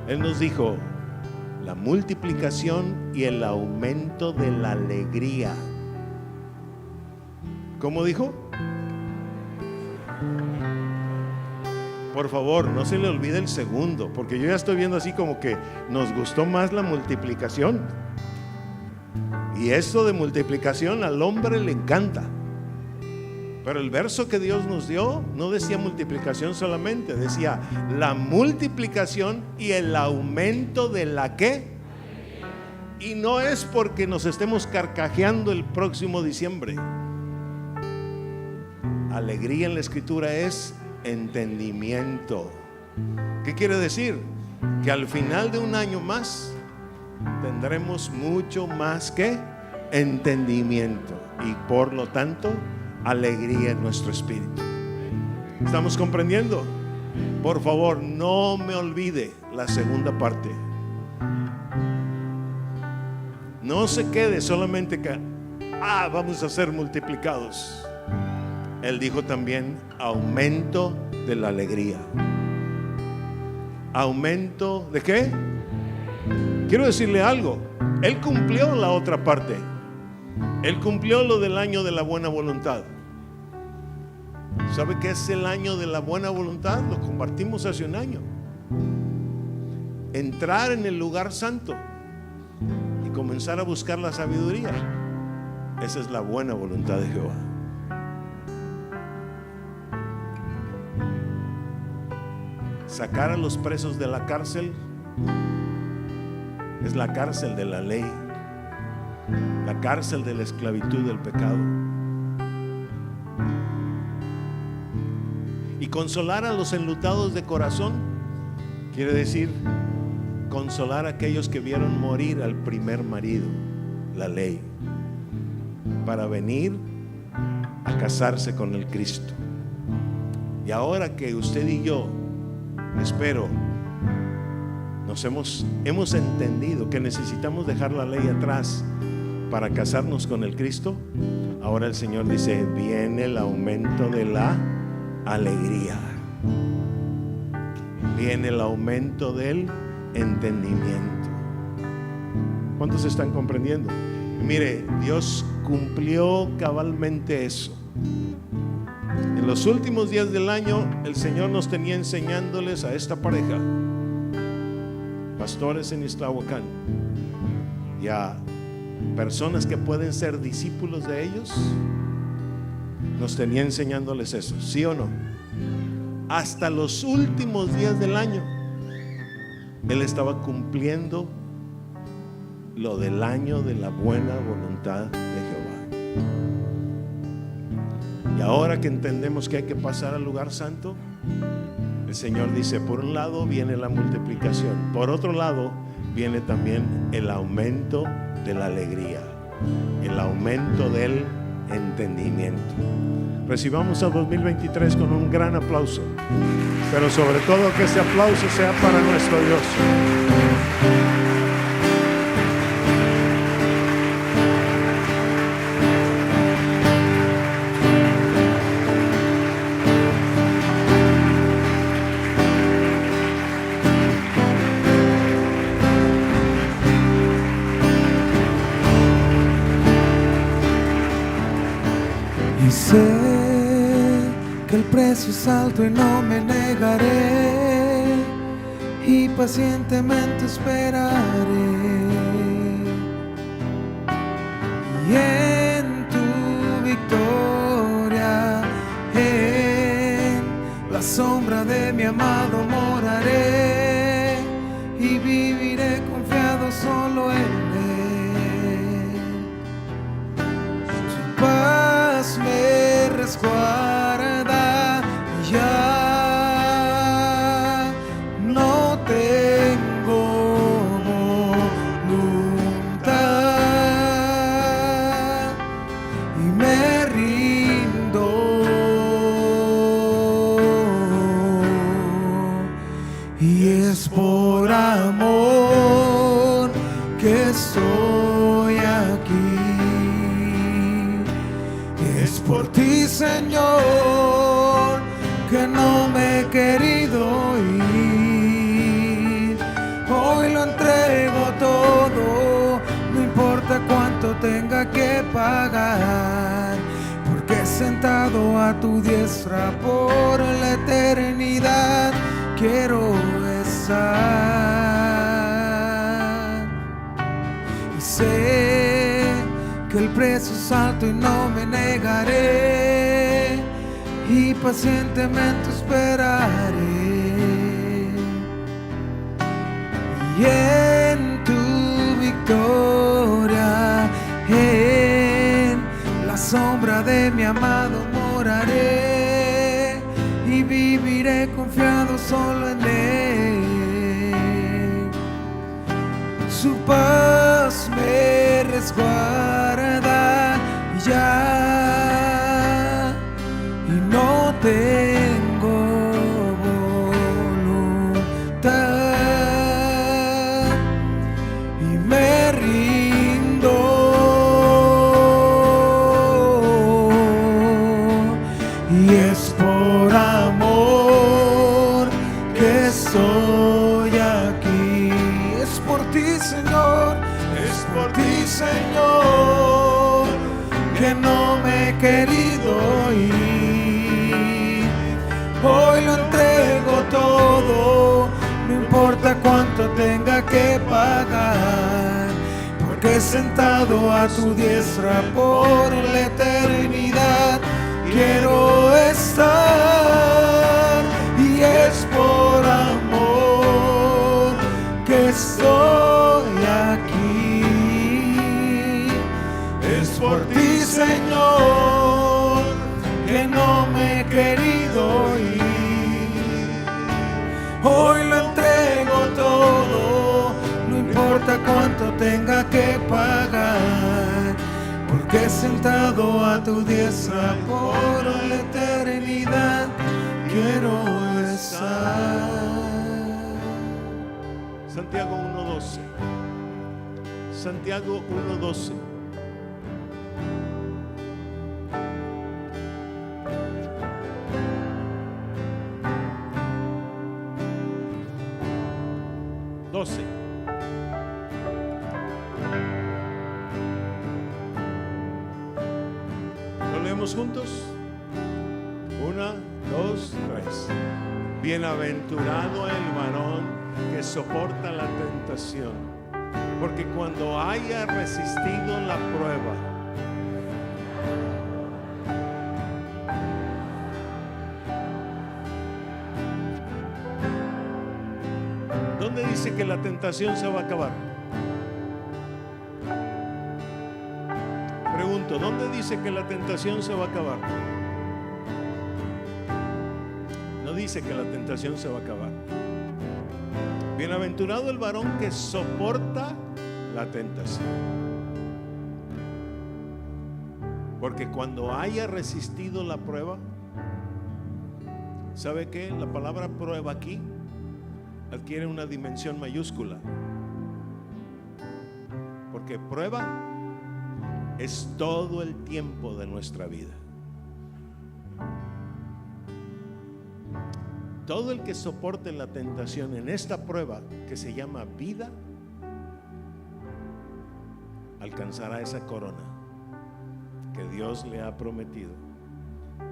Él nos dijo la multiplicación y el aumento de la alegría. ¿Cómo dijo? Por favor, no se le olvide el segundo, porque yo ya estoy viendo así como que nos gustó más la multiplicación. Y esto de multiplicación al hombre le encanta. Pero el verso que Dios nos dio no decía multiplicación solamente, decía la multiplicación y el aumento de la ¿qué? Y no es porque nos estemos carcajeando el próximo diciembre. Alegría en la escritura es entendimiento. ¿Qué quiere decir? Que al final de un año más tendremos mucho más que entendimiento y por lo tanto alegría en nuestro espíritu. ¿Estamos comprendiendo? Por favor, no me olvide la segunda parte. No se quede solamente que vamos a ser multiplicados. Él dijo también aumento de la alegría. ¿Aumento de qué? Quiero decirle algo. Él cumplió la otra parte. Él cumplió lo del año de la buena voluntad. ¿Sabe qué es el año de la buena voluntad? Lo compartimos hace un año. Entrar en el lugar santo y comenzar a buscar la sabiduría. Esa es la buena voluntad de Jehová. Sacar a los presos de la cárcel es la cárcel de la ley, la cárcel de la esclavitud del pecado. Y consolar a los enlutados de corazón quiere decir consolar a aquellos que vieron morir al primer marido, la ley, para venir a casarse con el Cristo. Y ahora que usted y yo, espero, hemos entendido que necesitamos dejar la ley atrás para casarnos con el Cristo, ahora el Señor dice, viene el aumento de la alegría, viene el aumento del entendimiento. ¿Cuántos están comprendiendo? Y mire, Dios cumplió cabalmente eso. En los últimos días del año, el Señor nos tenía enseñándoles a esta pareja, pastores en Iztahuacán, y a personas que pueden ser discípulos de ellos, nos tenía enseñándoles eso, ¿sí o no? Hasta los últimos días del año, Él estaba cumpliendo lo del año de la buena voluntad de Jehová. Y ahora que entendemos que hay que pasar al lugar santo, el Señor dice, por un lado viene la multiplicación, por otro lado viene también el aumento de la alegría, el aumento del entendimiento. Recibamos a 2023 con un gran aplauso, pero sobre todo que ese aplauso sea para nuestro Dios. Y sé que el precio es alto y no me negaré, y pacientemente esperaré. Y en tu victoria, en la sombra de mi amado moraré, y viviré confiado solo en Él. Su paz me resguarda, ya no tengo voluntad y me rindo, y es por amor que estoy aquí. por ti, Señor, que no me he querido ir. Hoy lo entrego todo, no importa cuánto tenga que pagar, porque sentado a tu diestra por la eternidad quiero estar. Y sé que el precio es alto y no me negaré, y pacientemente esperaré. Y en tu victoria, en la sombra de mi amado moraré, y viviré confiado solo en Él. Su paz me resguarda ya, y no tengo voluntad, y me rindo, y es por amor que estoy aquí. Es por ti, Señor, es por ti, Señor, que no me he querido ir. Hoy lo entrego todo, no importa cuánto tenga que pagar, porque sentado a tu diestra por la eternidad quiero estar. Y es por amor que estoy aquí. Es por ti, Señor, que no me he querido ir. Hoy lo entrego todo, no importa cuánto tenga que pagar, porque sentado a tu diestra por la eternidad quiero estar. Santiago 1:12. Santiago 1:12. ¿Lo leemos juntos? 1, 2, 3. Bienaventurado el varón que soporta la tentación, porque cuando haya resistido la prueba, ¿dónde dice que la tentación se va a acabar? Pregunto, ¿dónde dice que la tentación se va a acabar? No dice que la tentación se va a acabar. Bienaventurado el varón que soporta la tentación, porque cuando haya resistido la prueba, ¿sabe qué? La palabra prueba aquí adquiere una dimensión mayúscula, porque prueba es todo el tiempo de nuestra vida. Todo el que soporte la tentación en esta prueba que se llama vida, alcanzará esa corona que Dios le ha prometido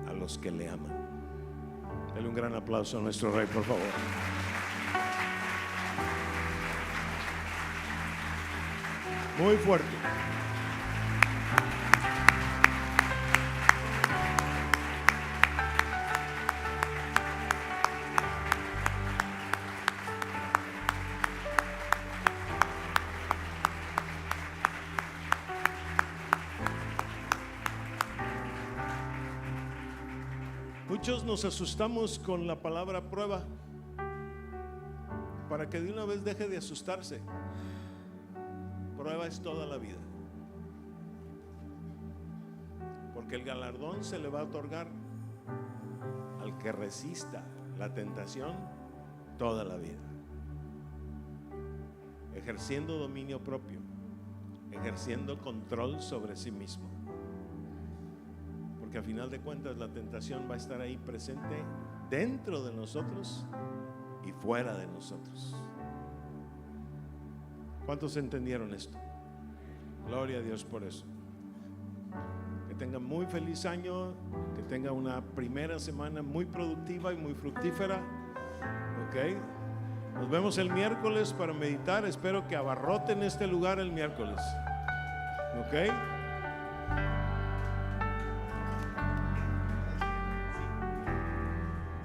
a los que le aman. Dale un gran aplauso a nuestro Rey, por favor. Muy fuerte. Muchos nos asustamos con la palabra prueba, para que de una vez deje de asustarse. Prueba es toda la vida, porque el galardón se le va a otorgar al que resista la tentación toda la vida, ejerciendo dominio propio, ejerciendo control sobre sí mismo. porque a final de cuentas la tentación va a estar ahí presente dentro de nosotros y fuera de nosotros. ¿Cuántos entendieron esto? Gloria a Dios por eso. Que tengan muy feliz año, que tengan una primera semana muy productiva y muy fructífera. Ok, nos vemos el miércoles para meditar. Espero que abarroten este lugar el miércoles. Ok.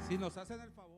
Si nos hacen el favor.